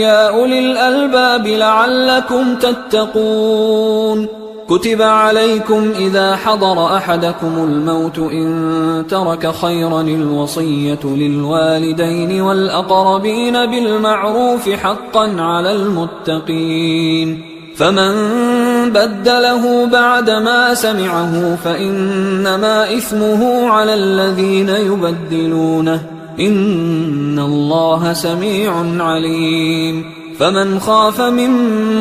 يا أولي الألباب لعلكم تتقون كتب عليكم إذا حضر أحدكم الموت إن ترك خيرا الوصية للوالدين والأقربين بالمعروف حقا على المتقين فمن بدله بعدما سمعه فإنما إثمه على الذين يبدلونه إن الله سميع عليم فمن خاف من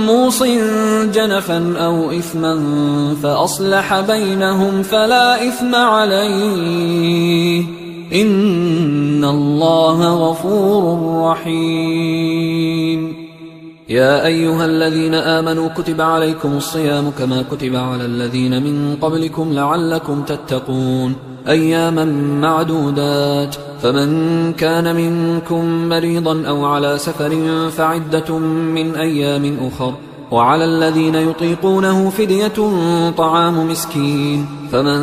موص جنفا أو إثما فأصلح بينهم فلا إثم عليه إن الله غفور رحيم. يا أيها الذين آمنوا كتب عليكم الصيام كما كتب على الذين من قبلكم لعلكم تتقون أياما معدودات، فمن كان منكم مريضا أو على سفر فعدة من أيام أخر، وعلى الذين يطيقونه فدية طعام مسكين، فمن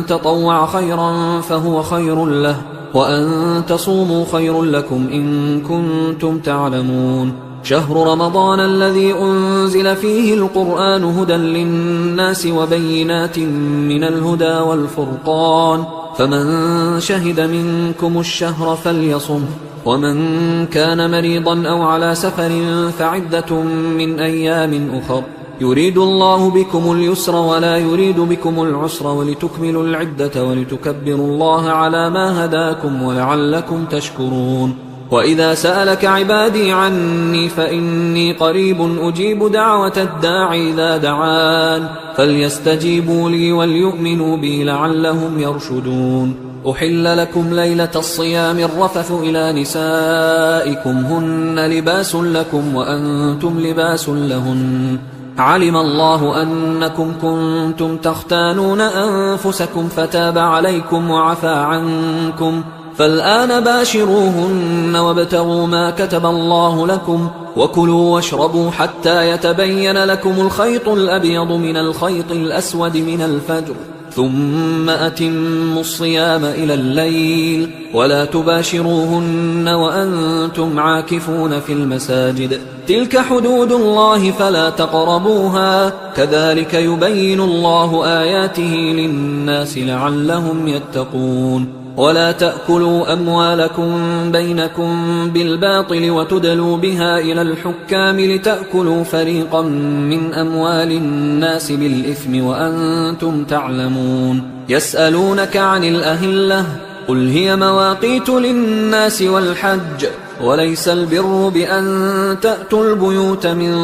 تطوع خيرا فهو خير له، وأن تصوموا خير لكم إن كنتم تعلمون. شهر رمضان الذي أنزل فيه القرآن هدى للناس وبينات من الهدى والفرقان، فمن شهد منكم الشهر فليصمه، ومن كان مريضا أو على سفر فعدة من أيام أخر، يريد الله بكم اليسر ولا يريد بكم العسر ولتكملوا العدة ولتكبروا الله على ما هداكم ولعلكم تشكرون. وإذا سألك عبادي عني فإني قريب أجيب دعوة الداعي إذا دعان، فليستجيبوا لي وليؤمنوا بي لعلهم يرشدون. أحل لكم ليلة الصيام الرفث إلى نسائكم هن لباس لكم وأنتم لباس لهن، علم الله أنكم كنتم تختانون أنفسكم فتاب عليكم وعفى عنكم، فالآن باشروهن وابتغوا ما كتب الله لكم، وكلوا واشربوا حتى يتبين لكم الخيط الأبيض من الخيط الأسود من الفجر، ثم أتموا الصيام إلى الليل، ولا تباشروهن وأنتم عاكفون في المساجد، تلك حدود الله فلا تقربوها، كذلك يبين الله آياته للناس لعلهم يتقون. ولا تأكلوا أموالكم بينكم بالباطل وتدلوا بها إلى الحكام لتأكلوا فريقا من أموال الناس بالإثم وأنتم تعلمون. يسألونك عن الأهلة قل هي مواقيت للناس والحج، وليس البر بأن تأتوا البيوت من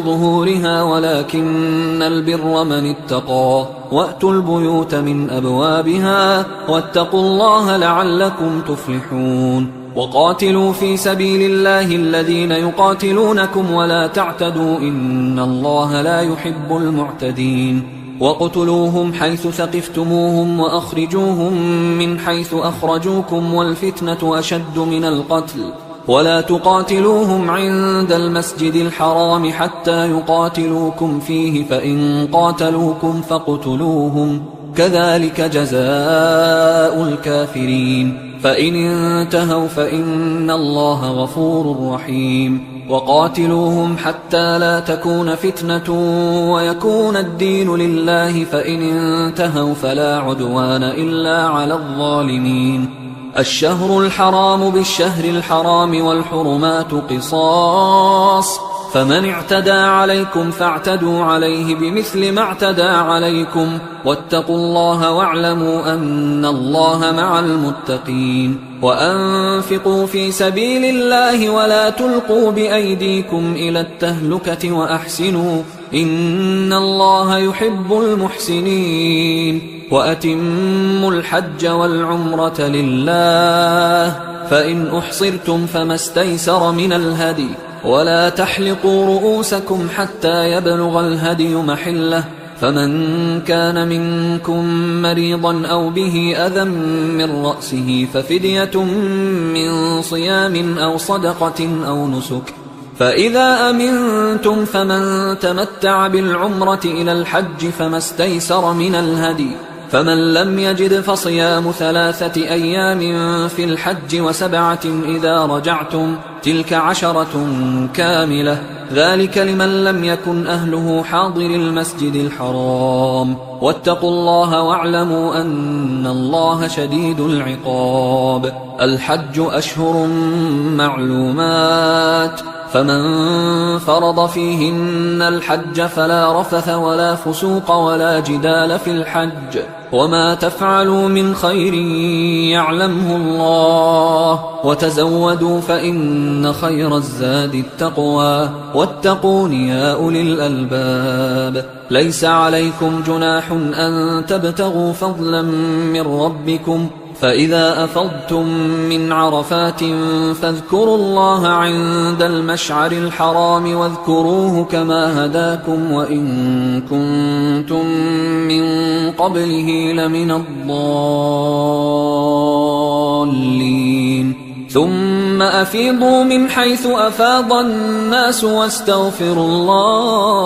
ظهورها ولكن البر من اتقى، وأتوا البيوت من أبوابها واتقوا الله لعلكم تفلحون. وقاتلوا في سبيل الله الذين يقاتلونكم ولا تعتدوا إن الله لا يحب المعتدين. وقتلوهم حيث ثقفتموهم وأخرجوهم من حيث أخرجوكم والفتنة أشد من القتل، ولا تقاتلوهم عند المسجد الحرام حتى يقاتلوكم فيه، فإن قاتلوكم فاقتلوهم، كذلك جزاء الكافرين، فإن انتهوا فإن الله غفور رحيم. وقاتلوهم حتى لا تكون فتنة ويكون الدين لله، فإن انتهوا فلا عدوان إلا على الظالمين. الشهر الحرام بالشهر الحرام والحرمات قصاص، فمن اعتدى عليكم فاعتدوا عليه بمثل ما اعتدى عليكم، واتقوا الله واعلموا أن الله مع المتقين. وأنفقوا في سبيل الله ولا تلقوا بأيديكم إلى التهلكة وأحسنوا إن الله يحب المحسنين. وأتموا الحج والعمرة لله، فإن أحصرتم فما استيسر من الهدي، ولا تحلقوا رؤوسكم حتى يبلغ الهدي محله، فمن كان منكم مريضا أو به أذى من رأسه ففدية من صيام أو صدقة أو نسك، فإذا أمنتم فمن تمتع بالعمرة إلى الحج فما استيسر من الهدي، فمن لم يجد فصيام 3 أيام في الحج و7 إذا رجعتم، تلك 10 كاملة، ذلك لمن لم يكن أهله حاضر المسجد الحرام. واتقوا الله واعلموا أن الله شديد العقاب. الحج أشهر معلومات، فمن فرض فيهن الحج فلا رفث ولا فسوق ولا جدال في الحج وما تفعلوا من خير يعلمه الله وتزودوا فإن خير الزاد التقوى واتقون يا أولي الألباب ليس عليكم جناح أن تبتغوا فضلا من ربكم فإذا أفضتم من عرفات فاذكروا الله عند المشعر الحرام واذكروه كما هداكم وإن كنتم من قبله لمن الضالين ثم أفيضوا من حيث أفاض الناس واستغفروا الله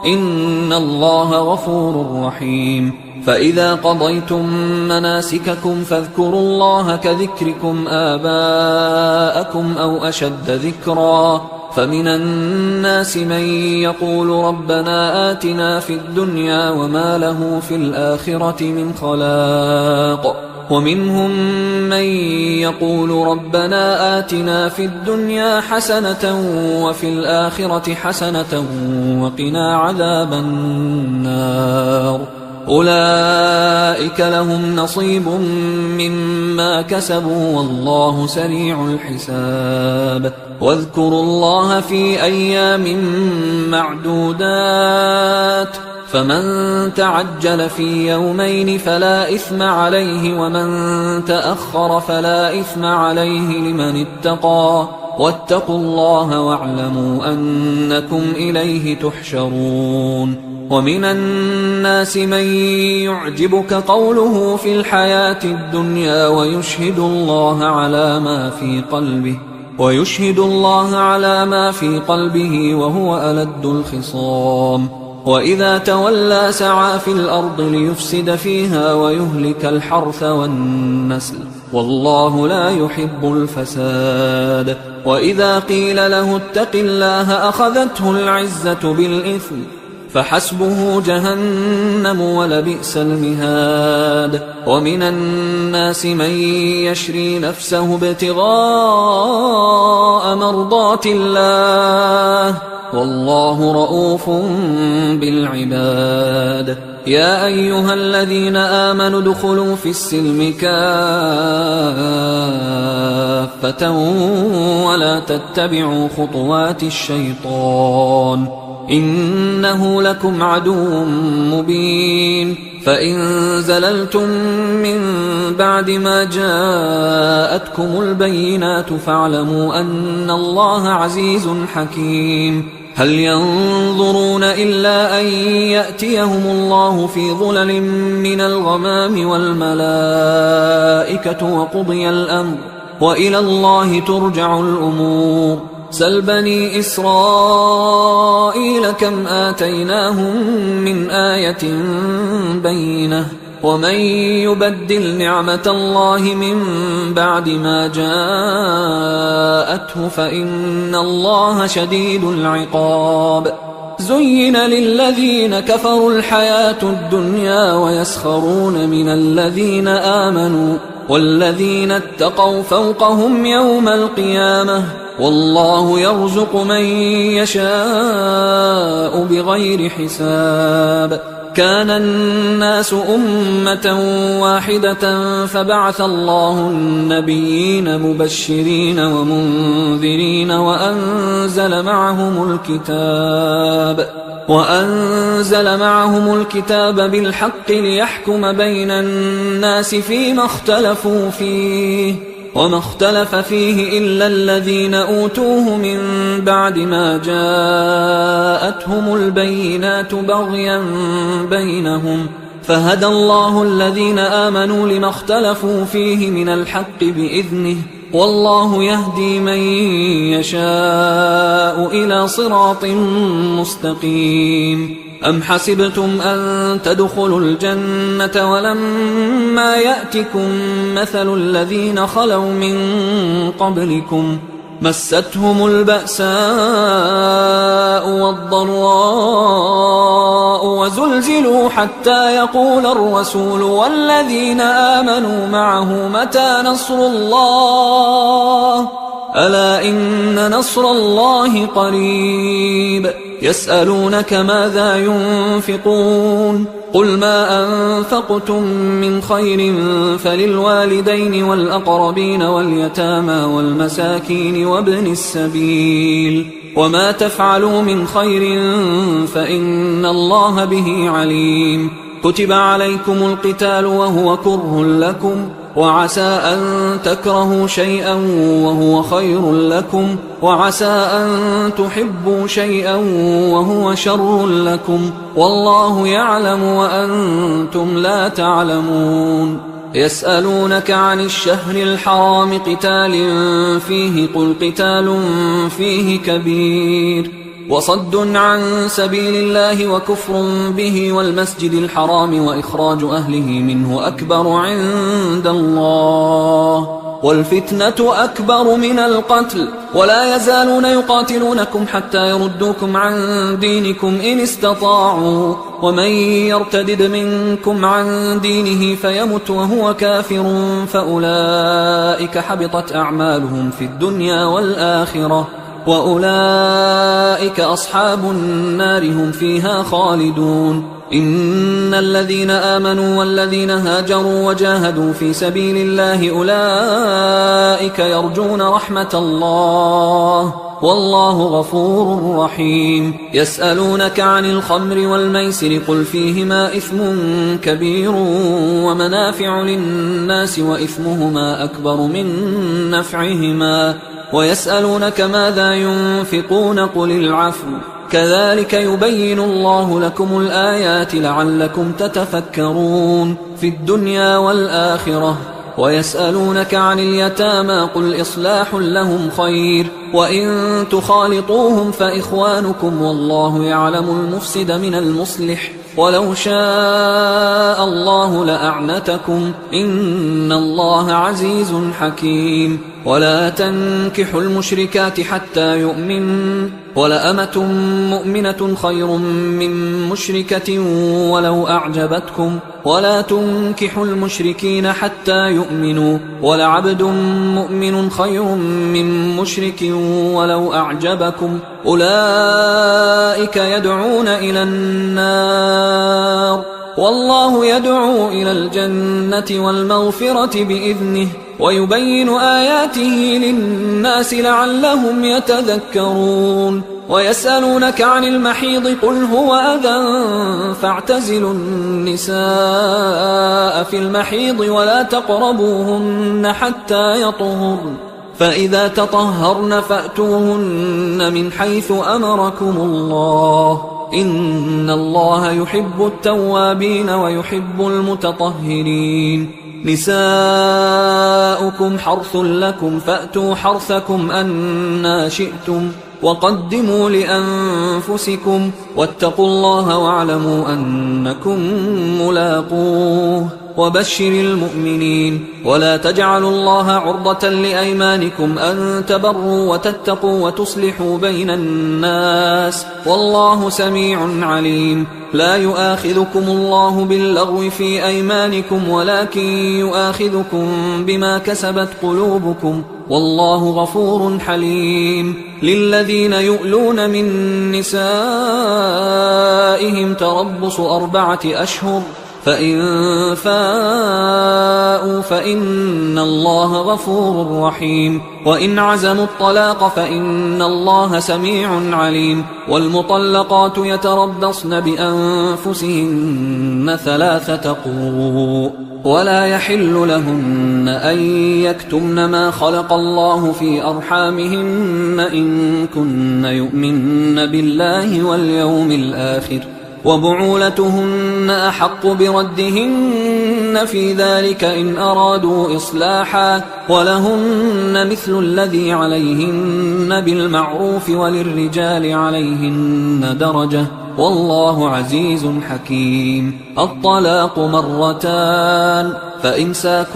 إن الله غفور رحيم فإذا قضيتم مناسككم فاذكروا الله كذكركم آباءكم أو أشد ذكرا فمن الناس من يقول ربنا آتنا في الدنيا وما له في الآخرة من خلاق ومنهم من يقول ربنا آتنا في الدنيا حسنة وفي الآخرة حسنة وقنا عذاب النار أولئك لهم نصيب مما كسبوا والله سريع الحساب واذكروا الله في أيام معدودات فمن تعجل في يومين فلا إثم عليه ومن تأخر فلا إثم عليه لمن اتقى واتقوا الله واعلموا أنكم إليه تحشرون ومن الناس من يعجبك قوله في الحياة الدنيا ويشهد الله على ما في قلبه وهو ألد الخصام وإذا تولى سعى في الأرض ليفسد فيها ويهلك الحرث والنسل والله لا يحب الفساد وإذا قيل له اتق الله أخذته العزة بالإثم فحسبه جهنم ولبئس المهاد ومن الناس من يشري نفسه ابتغاء مرضات الله والله رؤوف بالعباد يا أيها الذين آمنوا ادخلوا في السلم كافة ولا تتبعوا خطوات الشيطان إنه لكم عدو مبين فإن زللتم من بعد ما جاءتكم البينات فاعلموا أن الله عزيز حكيم هل ينظرون إلا أن يأتيهم الله في ظلل من الغمام والملائكة وقضي الأمر وإلى الله ترجع الأمور سل بني إسرائيل كم آتيناهم من آية بينة ومن يبدل نعمة الله من بعد ما جاءته فإن الله شديد العقاب زين للذين كفروا الحياة الدنيا ويسخرون من الذين آمنوا والذين اتقوا فوقهم يوم القيامة والله يرزق من يشاء بغير حساب كان الناس أمة واحدة فبعث الله النبيين مبشرين ومنذرين وأنزل معهم الكتاب بالحق ليحكم بين الناس فيما اختلفوا فيه وما اختلف فيه إلا الذين أوتوه من بعد ما جاءتهم البينات بغيا بينهم فهدى الله الذين آمنوا لما اختلفوا فيه من الحق بإذنه والله يهدي من يشاء إلى صراط مستقيم أم حسبتم أن تدخلوا الجنة ولما يأتكم مثل الذين خلوا من قبلكم مستهم البأساء والضراء وزلزلوا حتى يقول الرسول والذين آمنوا معه متى نصر الله ألا إن نصر الله قريب يسألونك ماذا ينفقون قل ما أنفقتم من خير فللوالدين والأقربين واليتامى والمساكين وابن السبيل وما تفعلوا من خير فإن الله به عليم كتب عليكم القتال وهو كره لكم وعسى أن تكرهوا شيئا وهو خير لكم وعسى أن تحبوا شيئا وهو شر لكم والله يعلم وأنتم لا تعلمون يسألونك عن الشهر الحرام قتال فيه قل قتال فيه كبير وصد عن سبيل الله وكفر به والمسجد الحرام وإخراج أهله منه أكبر عند الله والفتنة أكبر من القتل ولا يزالون يقاتلونكم حتى يردوكم عن دينكم إن استطاعوا ومن يرتدد منكم عن دينه فيمت وهو كافر فأولئك حبطت أعمالهم في الدنيا والآخرة وأولئك أصحاب النار هم فيها خالدون إن الذين آمنوا والذين هاجروا وجاهدوا في سبيل الله أولئك يرجون رحمة الله والله غفور رحيم يسألونك عن الخمر والميسر قل فيهما إثم كبير ومنافع للناس وإثمهما أكبر من نفعهما ويسألونك ماذا ينفقون قل العفو كذلك يبين الله لكم الآيات لعلكم تتفكرون في الدنيا والآخرة ويسألونك عن اليتامى قل إصلاح لهم خير وإن تخالطوهم فإخوانكم والله يعلم المفسد من المصلح ولو شاء الله لأعنتكم إن الله عزيز حكيم ولا تنكحوا المشركات حتى يؤمنوا ولأمة مؤمنة خير من مشركة ولو أعجبتكم ولا تنكحوا المشركين حتى يؤمنوا ولعبد مؤمن خير من مشرك ولو أعجبكم أولئك يدعون إلى النار والله يدعو إلى الجنة والمغفرة بإذنه ويبين آياته للناس لعلهم يتذكرون ويسألونك عن المحيض قل هو أذى فاعتزلوا النساء في المحيض ولا تقربوهن حتى يطهرن فإذا تطهرن فأتوهن من حيث أمركم الله إن الله يحب التوابين ويحب المتطهرين نساؤكم حرث لكم فأتوا حرثكم أنى شئتم وقدموا لأنفسكم واتقوا الله واعلموا أنكم ملاقوه وبشر المؤمنين ولا تجعلوا الله عرضة لأيمانكم أن تبروا وتتقوا وتصلحوا بين الناس والله سميع عليم لا يؤاخذكم الله باللغو في أيمانكم ولكن يؤاخذكم بما كسبت قلوبكم والله غفور حليم للذين يؤلون من نسائهم تربص 4 أشهر فإن فاءوا فإن الله غفور رحيم وإن عزموا الطلاق فإن الله سميع عليم والمطلقات يتربصن بأنفسهن 3 قروء ولا يحل لهن أن يكتمن ما خلق الله في أرحامهن إن كن يؤمن بالله واليوم الآخر وبعولتهن أحق بردهن في ذلك إن أرادوا إصلاحا ولهن مثل الذي عليهن بالمعروف وللرجال عليهن درجة والله عزيز حكيم الطلاق 2 فإمساك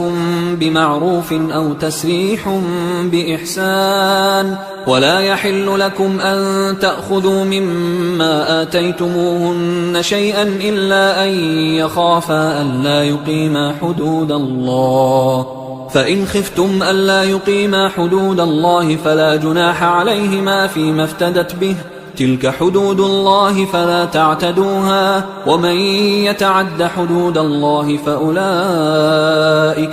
بمعروف أو تسريح بإحسان ولا يحل لكم أن تأخذوا مما آتيتموهن شيئا إلا أن يخافا ألا يقيما حدود الله فإن خفتم ألا يقيما حدود الله فلا جناح عليهما فيما افتدت به، تلك حدود الله فلا تعتدوها، ومن يتعد حدود الله فأولئك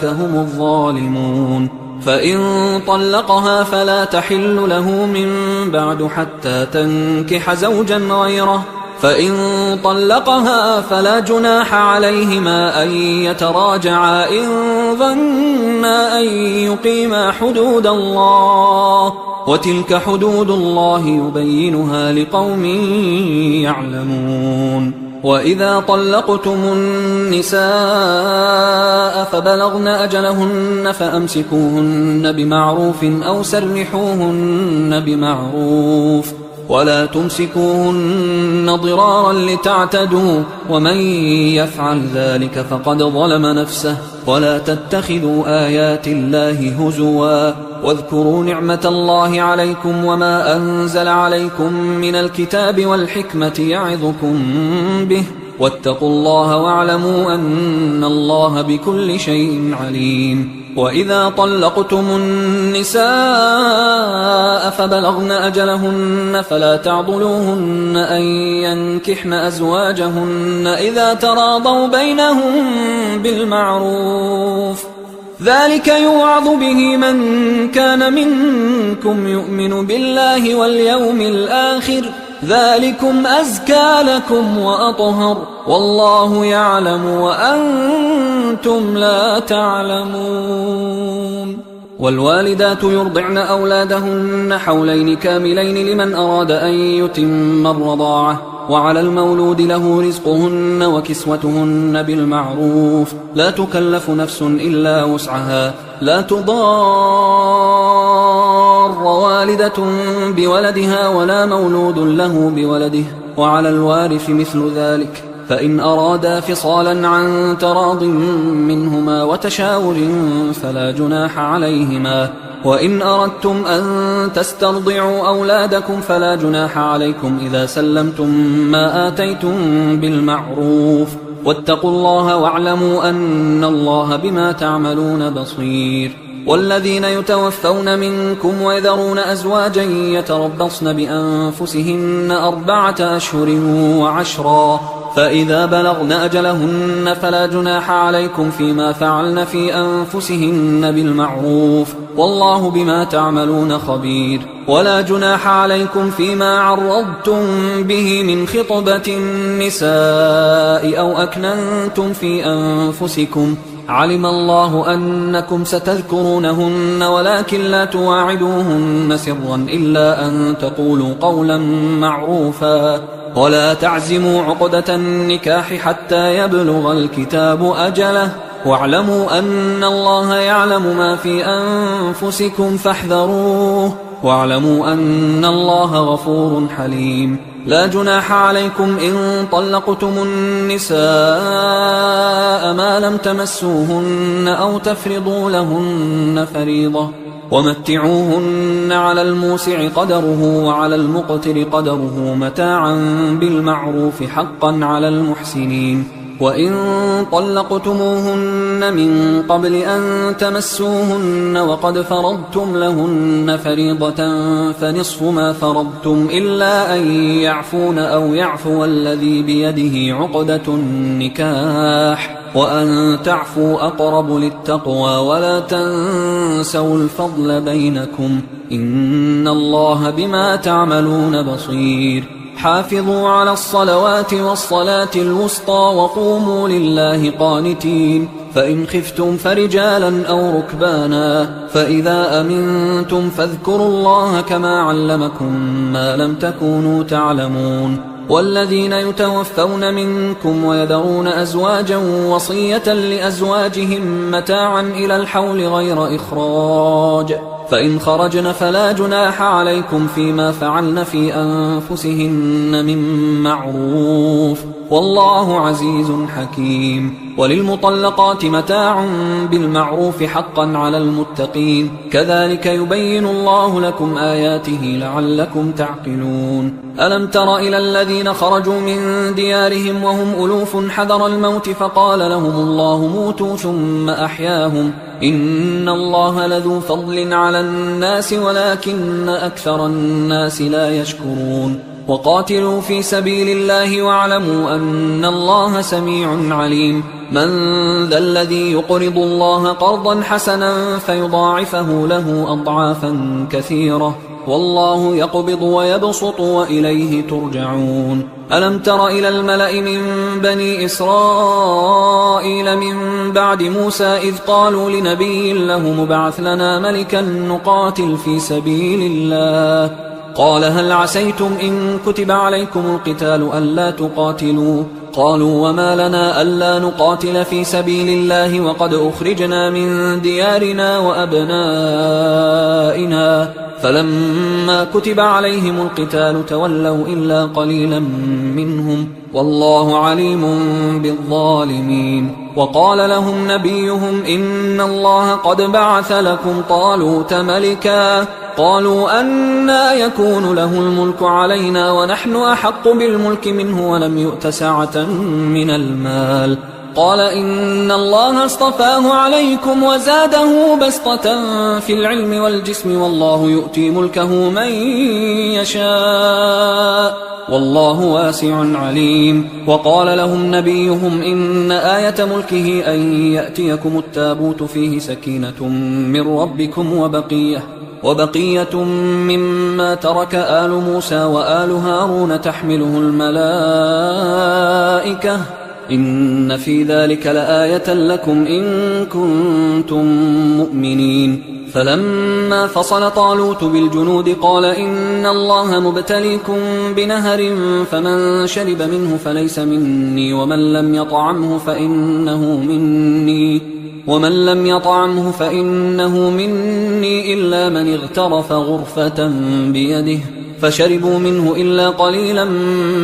هم الظالمون. فإن طلقها فلا تحل له من بعد حتى تنكح زوجا غيره، فإن طلقها فلا جناح عليهما أن يتراجعا إن ظنا أن يقيما حدود الله، وتلك حدود الله يبينها لقوم يعلمون. وإذا طلقتم النساء فبلغن أجلهن فأمسكوهن بمعروف أو سرحوهن بمعروف، ولا تمسكوهن ضرارا لتعتدوا، ومن يفعل ذلك فقد ظلم نفسه. ولا تتخذوا آيات الله هزوا، واذكروا نعمة الله عليكم وما أنزل عليكم من الكتاب والحكمة يعظكم به، واتقوا الله واعلموا أن الله بكل شيء عليم. وإذا طلقتم النساء فبلغن أجلهن فلا تعضلوهن أن ينكحن أزواجهن إذا تراضوا بينهم بالمعروف، ذلك يوعظ به من كان منكم يؤمن بالله واليوم الآخر، ذلكم أزكى لكم وأطهر، والله يعلم وأنتم لا تعلمون. والوالدات يرضعن أولادهن حولين كاملين لمن أراد أن يتم الرضاعة، وعلى المولود له رزقهن وكسوتهن بالمعروف، لا تكلف نفس إلا وسعها، لا تضار والدة بولدها ولا مولود له بولده، وعلى الوارث مثل ذلك، فإن أرادا فصالا عن تراض منهما وتشاور فلا جناح عليهما. وإن أردتم أن تسترضعوا أولادكم فلا جناح عليكم إذا سلمتم ما آتيتم بالمعروف، واتقوا الله واعلموا أن الله بما تعملون بصير. والذين يتوفون منكم ويذرون أزواجا يتربصن بأنفسهن 4 أشهر وعشرا، فإذا بلغن أجلهن فلا جناح عليكم فيما فعلن في أنفسهن بالمعروف، والله بما تعملون خبير. ولا جناح عليكم فيما عرضتم به من خطبة النساء أو أكننتم في أنفسكم، علم الله أنكم ستذكرونهن ولكن لا تواعدوهن سرا إلا أن تقولوا قولا معروفا، ولا تعزموا عقدة النكاح حتى يبلغ الكتاب أجله، واعلموا أن الله يعلم ما في أنفسكم فاحذروه، واعلموا أن الله غفور حليم. لا جناح عليكم إن طلقتم النساء ما لم تمسوهن أو تفرضوا لهن فريضة، ومتعوهن على الموسع قدره وعلى المقتر قدره متاعا بالمعروف حقا على المحسنين. وإن طلقتموهن من قبل أن تمسوهن وقد فرضتم لهن فريضة فنصف ما فرضتم إلا أن يعفون أو يعفو الذي بيده عقدة النكاح، وأن تعفوا أقرب للتقوى، ولا تنسوا الفضل بينكم، إن الله بما تعملون بصير. حافظوا على الصلوات والصلاة الوسطى وقوموا لله قانتين، فإن خفتم فرجالا أو ركبانا، فإذا أمنتم فاذكروا الله كما علمكم ما لم تكونوا تعلمون. والذين يتوفون منكم ويذرون أزواجا وصية لأزواجهم متاعا إلى الحول غير إخراج، فإن خرجن فلا جناح عليكم فيما فعلن في أنفسهن من معروف، والله عزيز حكيم. وللمطلقات متاع بالمعروف حقا على المتقين، كذلك يبين الله لكم آياته لعلكم تعقلون. ألم تر إلى الذين خرجوا من ديارهم وهم ألوف حذر الموت فقال لهم الله موتوا ثم أحياهم، إن الله لذو فضل على الناس ولكن أكثر الناس لا يشكرون وقاتلوا في سبيل الله واعلموا أن الله سميع عليم من ذا الذي يقرض الله قرضا حسنا فيضاعفه له أضعافا كثيرة والله يقبض ويبسط وإليه ترجعون ألم تر إلى الملأ من بني إسرائيل من بعد موسى إذ قالوا لنبي له مبعث لنا ملكا نقاتل في سبيل الله قال هل عسيتم إن كتب عليكم القتال ألا تقاتلوا قالوا وما لنا ألا نقاتل في سبيل الله وقد أخرجنا من ديارنا وأبنائنا فلما كتب عليهم القتال تولوا إلا قليلا منهم والله عليم بالظالمين وقال لهم نبيهم إن الله قد بعث لكم طالوت ملكا قالوا أنى يكون له الملك علينا ونحن أحق بالملك منه ولم يؤت سعة من المال قال إن الله اصطفاه عليكم وزاده بسطة في العلم والجسم والله يؤتي ملكه من يشاء والله واسع عليم وقال لهم نبيهم إن آية ملكه أن يأتيكم التابوت فيه سكينة من ربكم وبقية مما ترك آل موسى وآل هارون تحمله الملائكة إن في ذلك لآية لكم إن كنتم مؤمنين فلما فصل طالوت بالجنود قال إن الله مبتليكم بنهر فمن شرب منه فليس مني ومن لم يطعمه فإنه مني إلا من اغترف غرفة بيده فشربوا منه إلا قليلا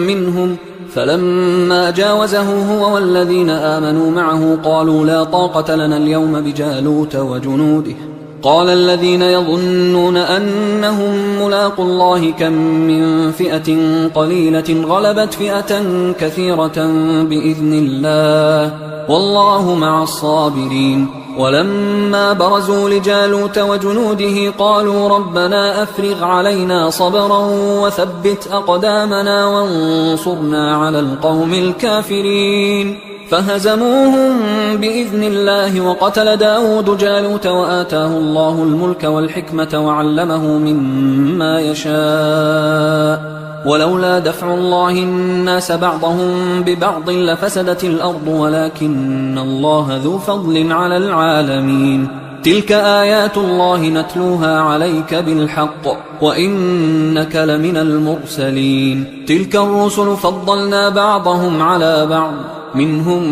منهم فلما جاوزه هو والذين آمنوا معه قالوا لا طاقة لنا اليوم بجالوت وجنوده قال الذين يظنون أنهم ملاقوا الله كم من فئة قليلة غلبت فئة كثيرة بإذن الله والله مع الصابرين ولما برزوا لجالوت وجنوده قالوا ربنا أفرغ علينا صبرا وثبت أقدامنا وانصرنا على القوم الكافرين فهزموهم بإذن الله وقتل داود جالوت وآتاه الله الملك والحكمة وعلمه مما يشاء ولولا دفع الله الناس بعضهم ببعض لفسدت الأرض ولكن الله ذو فضل على العالمين تلك آيات الله نتلوها عليك بالحق وإنك لمن المرسلين تلك الرسل فضلنا بعضهم على بعض منهم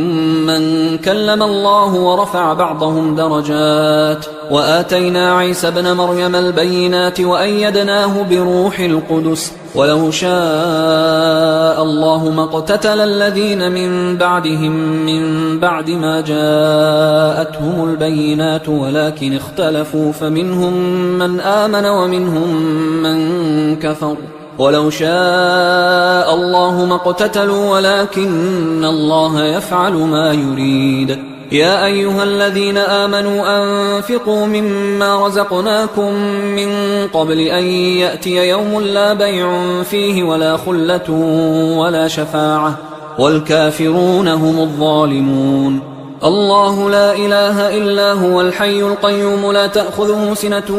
من كلم الله ورفع بعضهم درجات وآتينا عيسى ابن مريم البينات وأيدناه بروح القدس ولو شاء الله ما اقتتل الذين من بعدهم من بعد ما جاءتهم البينات ولكن اختلفوا فمنهم من آمن ومنهم من كفر ولو شاء الله ما اقتتلوا ولكن الله يفعل ما يريد يا أيها الذين آمنوا أنفقوا مما رزقناكم من قبل أن يأتي يوم لا بيع فيه ولا خلة ولا شفاعة والكافرون هم الظالمون الله لا إله إلا هو الحي القيوم لا تأخذه سنة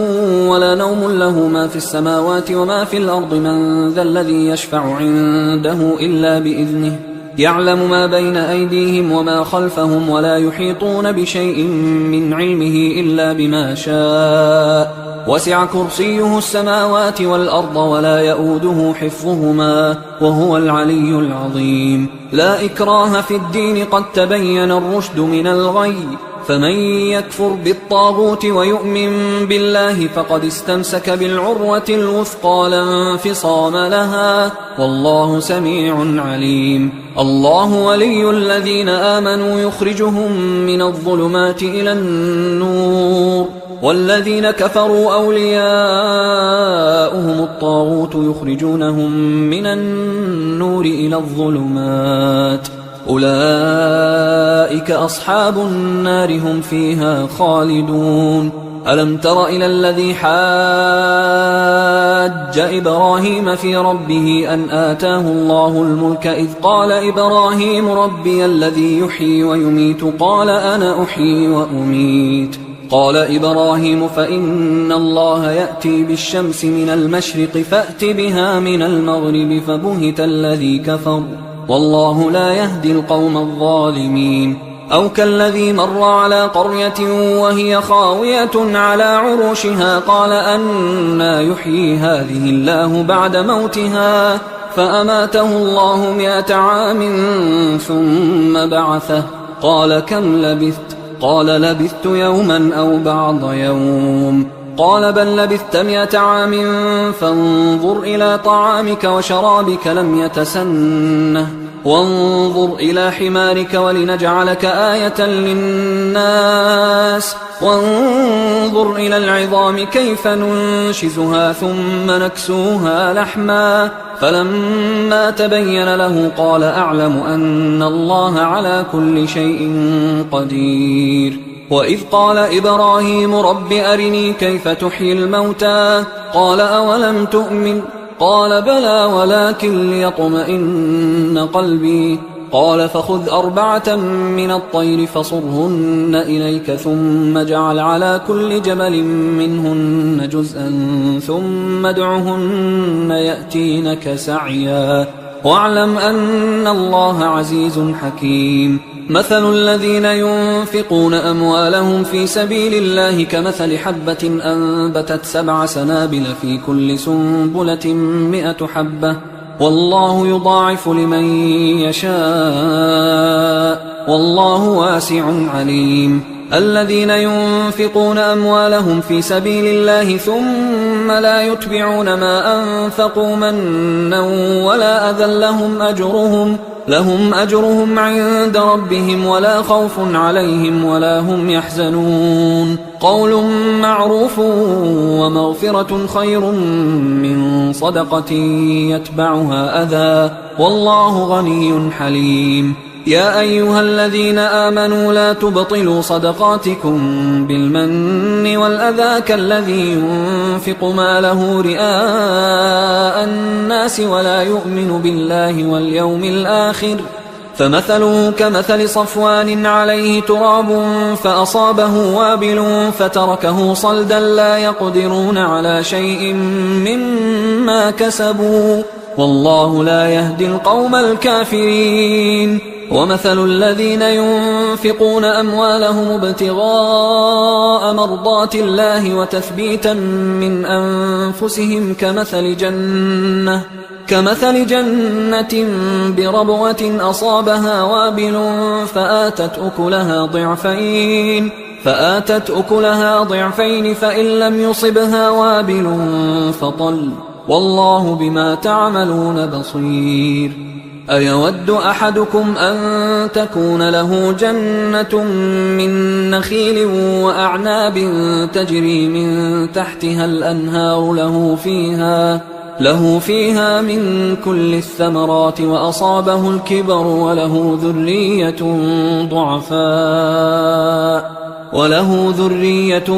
ولا نوم له ما في السماوات وما في الأرض من ذا الذي يشفع عنده إلا بإذنه يعلم ما بين أيديهم وما خلفهم ولا يحيطون بشيء من علمه إلا بما شاء وسع كرسيه السماوات والأرض ولا يؤوده حفظهما وهو العلي العظيم لا إكراه في الدين قد تبين الرشد من الغي فمن يكفر بالطاغوت ويؤمن بالله فقد استمسك بالعروة الوثقى لا انفصام لها والله سميع عليم الله ولي الذين آمنوا يخرجهم من الظلمات إلى النور والذين كفروا أولياؤهم الطاغوت يخرجونهم من النور إلى الظلمات أولئك أصحاب النار هم فيها خالدون. ألم تر إلى الذي حاج إبراهيم في ربه أن آتاه الله الملك إذ قال إبراهيم ربي الذي يحيي ويميت قال أنا أحيي وأميت. قال إبراهيم فإن الله يأتي بالشمس من المشرق فأت بها من المغرب فبهت الذي كفر والله لا يهدي القوم الظالمين. أو كالذي مر على قرية وهي خاوية على عروشها قال أنى يحيي هذه الله بعد موتها فأماته الله 100 عام ثم بعثه قال كم لبثت؟ قال لبثت يوما أو بعض يوم. قال بل لبثت 100 عام فانظر إلى طعامك وشرابك لم يتسنه وانظر إلى حمارك ولنجعلك آية للناس وانظر إلى العظام كيف ننشزها ثم نكسوها لحما فلما تبين له قال أعلم أن الله على كل شيء قدير. وإذ قال إبراهيم رب أرني كيف تحيي الموتى قال أولم تؤمن قال بلى ولكن ليطمئن قلبي قال فخذ 4 من الطير فصرهن إليك ثم اجعل على كل جبل منهن جزءا ثم ادعهن يأتينك سعيا واعلم أن الله عزيز حكيم. مثل الذين ينفقون أموالهم في سبيل الله كمثل حبة أنبتت 7 سنابل في كل سنبلة 100 حبة والله يضاعف لمن يشاء والله واسع عليم. الذين ينفقون أموالهم في سبيل الله ثم لا يتبعون ما أنفقوا منا ولا أذى لهم أجرهم عند ربهم ولا خوف عليهم ولا هم يحزنون. قول معروف ومغفرة خير من صدقة يتبعها أذى والله غني حليم. يا أيها الذين آمنوا لا تبطلوا صدقاتكم بالمن والأذى كالذي ينفق ماله رئاء الناس ولا يؤمن بالله واليوم الآخر فمثله كمثل صفوان عليه تراب فأصابه وابل فتركه صلدا لا يقدرون على شيء مما كسبوا والله لا يهدي القوم الكافرين. ومثل الذين ينفقون أموالهم ابتغاء مرضات الله وتثبيتا من أنفسهم كمثل جنة بربوة أصابها وابل فآتت أكلها ضعفين فإن لم يصبها وابل فطل والله بما تعملون بصير. أيود أحدكم أن تكون له جنة من نخيل وأعناب تجري من تحتها الأنهار له فيها من كل الثمرات وأصابه الكبر وله ذرية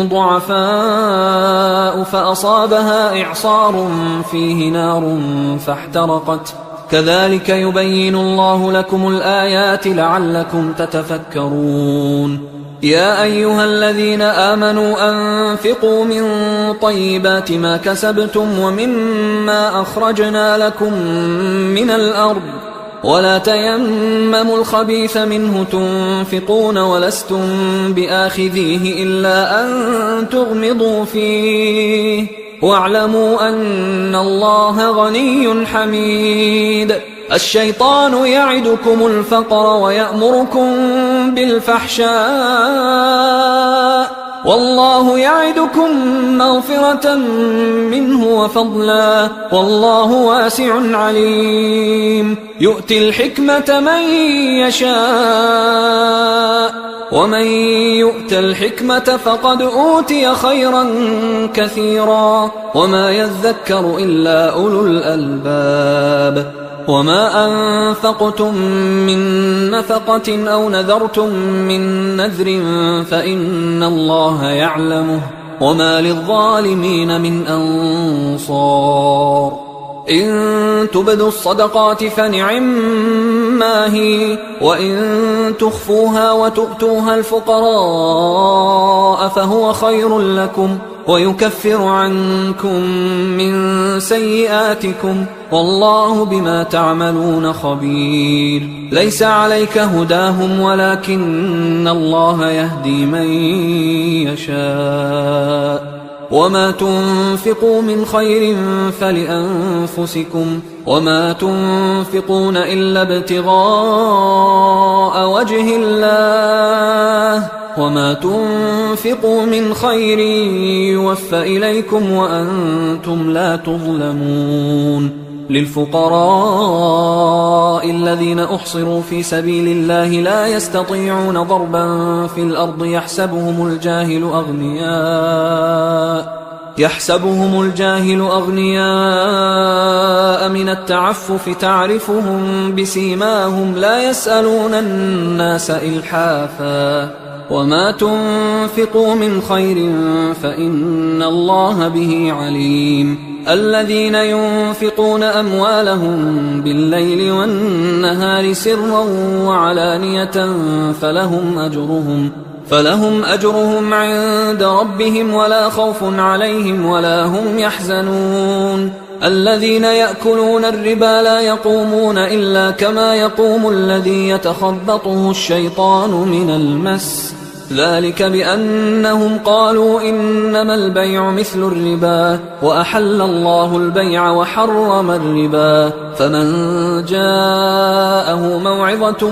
ضعفاء فأصابها إعصار فيه نار فاحترقت كذلك يبين الله لكم الآيات لعلكم تتفكرون. يا أيها الذين آمنوا أنفقوا من طيبات ما كسبتم ومما أخرجنا لكم من الأرض ولا تيمموا الخبيث منه تنفقون ولستم بآخذيه إلا أن تغمضوا فيه واعلموا أن الله غني حميد. الشيطان يعدكم الفقر ويأمركم بالفحشاء والله يعدكم مغفرة منه وفضلا والله واسع عليم. يؤتي الحكمة من يشاء ومن يؤت الحكمة فقد أوتي خيرا كثيرا وما يذكر إلا أولو الألباب. وما أنفقتم من نفقة أو نذرتم من نذر فإن الله يعلمه وما للظالمين من أنصار إن تبدوا الصدقات فنعما هي وإن تخفوها وتؤتوها الفقراء فهو خير لكم ويكفر عنكم من سيئاتكم والله بما تعملون خبير ليس عليك هداهم ولكن الله يهدي من يشاء وما تنفقوا من خير فلأنفسكم وما تنفقون إلا ابتغاء وجه الله وما تنفقوا من خير يوفى إليكم وأنتم لا تظلمون للفقراء الذين أحصروا في سبيل الله لا يستطيعون ضربا في الأرض يحسبهم الجاهل أغنياء من التعفف تعرفهم بسيماهم لا يسألون الناس إلحافا وما تنفقوا من خير فإن الله به عليم الذين ينفقون أموالهم بالليل والنهار سرا وعلانية فلهم أجرهم عند ربهم ولا خوف عليهم ولا هم يحزنون الذين يأكلون الربا لا يقومون إلا كما يقوم الذي يتخبطه الشيطان من المس ذلك بأنهم قالوا إنما البيع مثل الربا وأحل الله البيع وحرم الربا فمن جاءه موعظة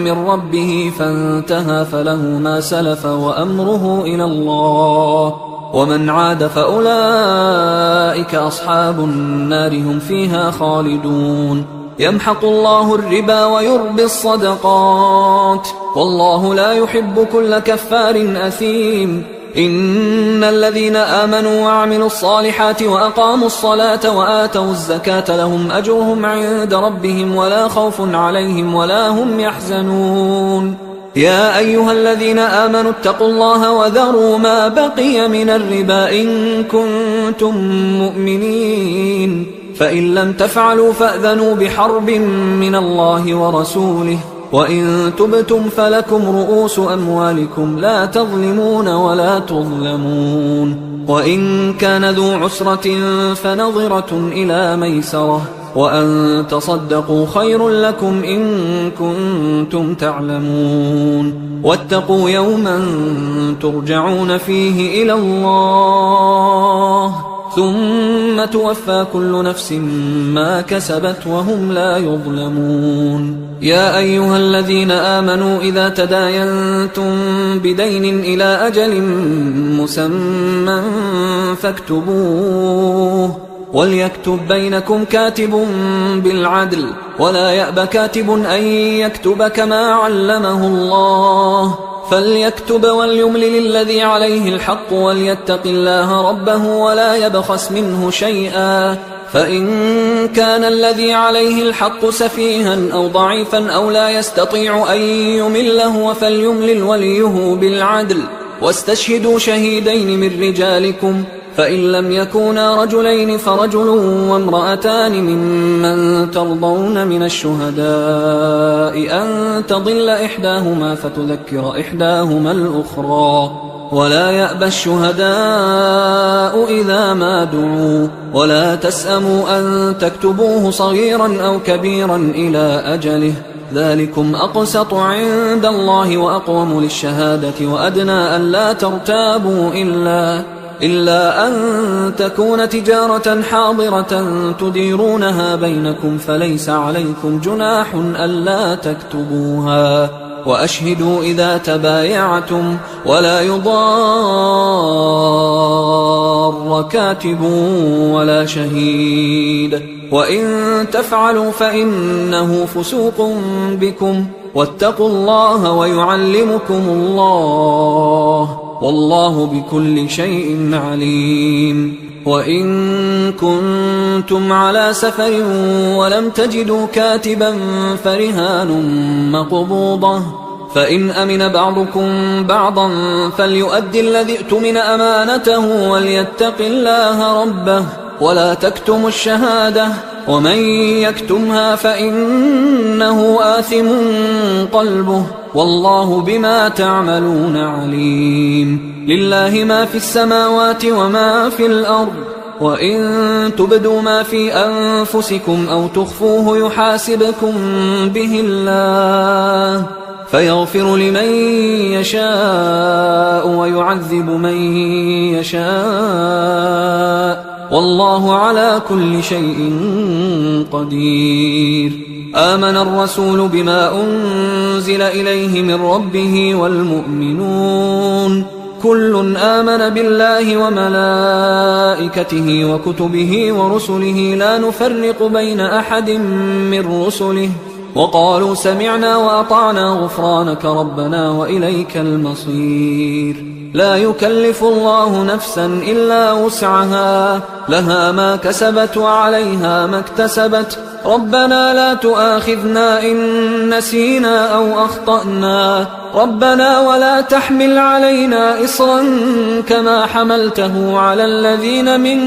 من ربه فانتهى فله ما سلف وأمره إلى الله ومن عاد فأولئك أصحاب النار هم فيها خالدون يمحق الله الربا ويربي الصدقات والله لا يحب كل كفار أثيم إن الذين آمنوا وعملوا الصالحات وأقاموا الصلاة وآتوا الزكاة لهم أجرهم عند ربهم ولا خوف عليهم ولا هم يحزنون يا أيها الذين آمنوا اتقوا الله وذروا ما بقي من الربا إن كنتم مؤمنين فإن لم تفعلوا فأذنوا بحرب من الله ورسوله وإن تبتم فلكم رؤوس أموالكم لا تظلمون ولا تظلمون وإن كان ذو عسرة فنظرة إلى ميسرة وأن تصدقوا خير لكم إن كنتم تعلمون واتقوا يوما ترجعون فيه إلى الله ثم توفى كل نفس ما كسبت وهم لا يظلمون يا أيها الذين آمنوا إذا تداينتم بدين إلى أجل مسمى فاكتبوه وليكتب بينكم كاتب بالعدل ولا يأب كاتب أن يكتب كما علمه الله فليكتب وليملل الذي عليه الحق وليتق الله ربه ولا يبخس منه شيئا فإن كان الذي عليه الحق سفيها أو ضعيفا أو لا يستطيع أن يمله فليملل وليه بالعدل واستشهدوا شهيدين من رجالكم فإن لم يكونا رجلين فرجل وامرأتان ممن ترضون من الشهداء أن تضل إحداهما فتذكر إحداهما الأخرى ولا يأبى الشهداء إذا ما دعوا ولا تسأموا أن تكتبوه صغيرا أو كبيرا إلى أجله ذلكم أقسط عند الله وأقوم للشهادة وأدنى أن لا ترتابوا إلا أن تكون تجارة حاضرة تديرونها بينكم فليس عليكم جناح ألا تكتبوها وأشهدوا إذا تبايعتم ولا يضار كاتب ولا شهيد وإن تفعلوا فإنه فسوق بكم واتقوا الله ويعلمكم الله والله بكل شيء عليم وإن كنتم على سفر ولم تجدوا كاتبا فرهان مقبوضة، فإن أمن بعضكم بعضا فليؤدي الذي اؤتمن أمانته وليتق الله ربه ولا تكتموا الشهادة، ومن يكتمها فإنه آثم قلبه والله بما تعملون عليم. لله ما في السماوات وما في الأرض، وإن تبدوا ما في أنفسكم أو تخفوه يحاسبكم به الله فيغفر لمن يشاء ويعذب من يشاء والله على كل شيء قدير. آمن الرسول بما أنزل إليه من ربه والمؤمنون كل آمن بالله وملائكته وكتبه ورسله لا نفرق بين أحد من رسله وقالوا سمعنا وأطعنا غفرانك ربنا وإليك المصير. لا يكلف الله نفسا إلا وسعها، لها ما كسبت وعليها ما اكتسبت. ربنا لا تؤاخذنا إن نسينا أو أخطأنا، ربنا ولا تحمل علينا إصرا كما حملته على الذين من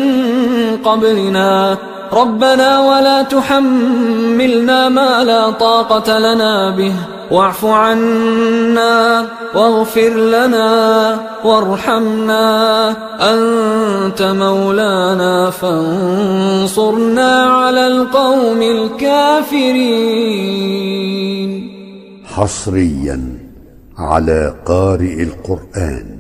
قبلنا، ربنا ولا تحملنا ما لا طاقة لنا به واعف عنا واغفر لنا وارحمنا أنت مولانا فانصرنا على القوم الكافرين. حصريا على قارئ القرآن.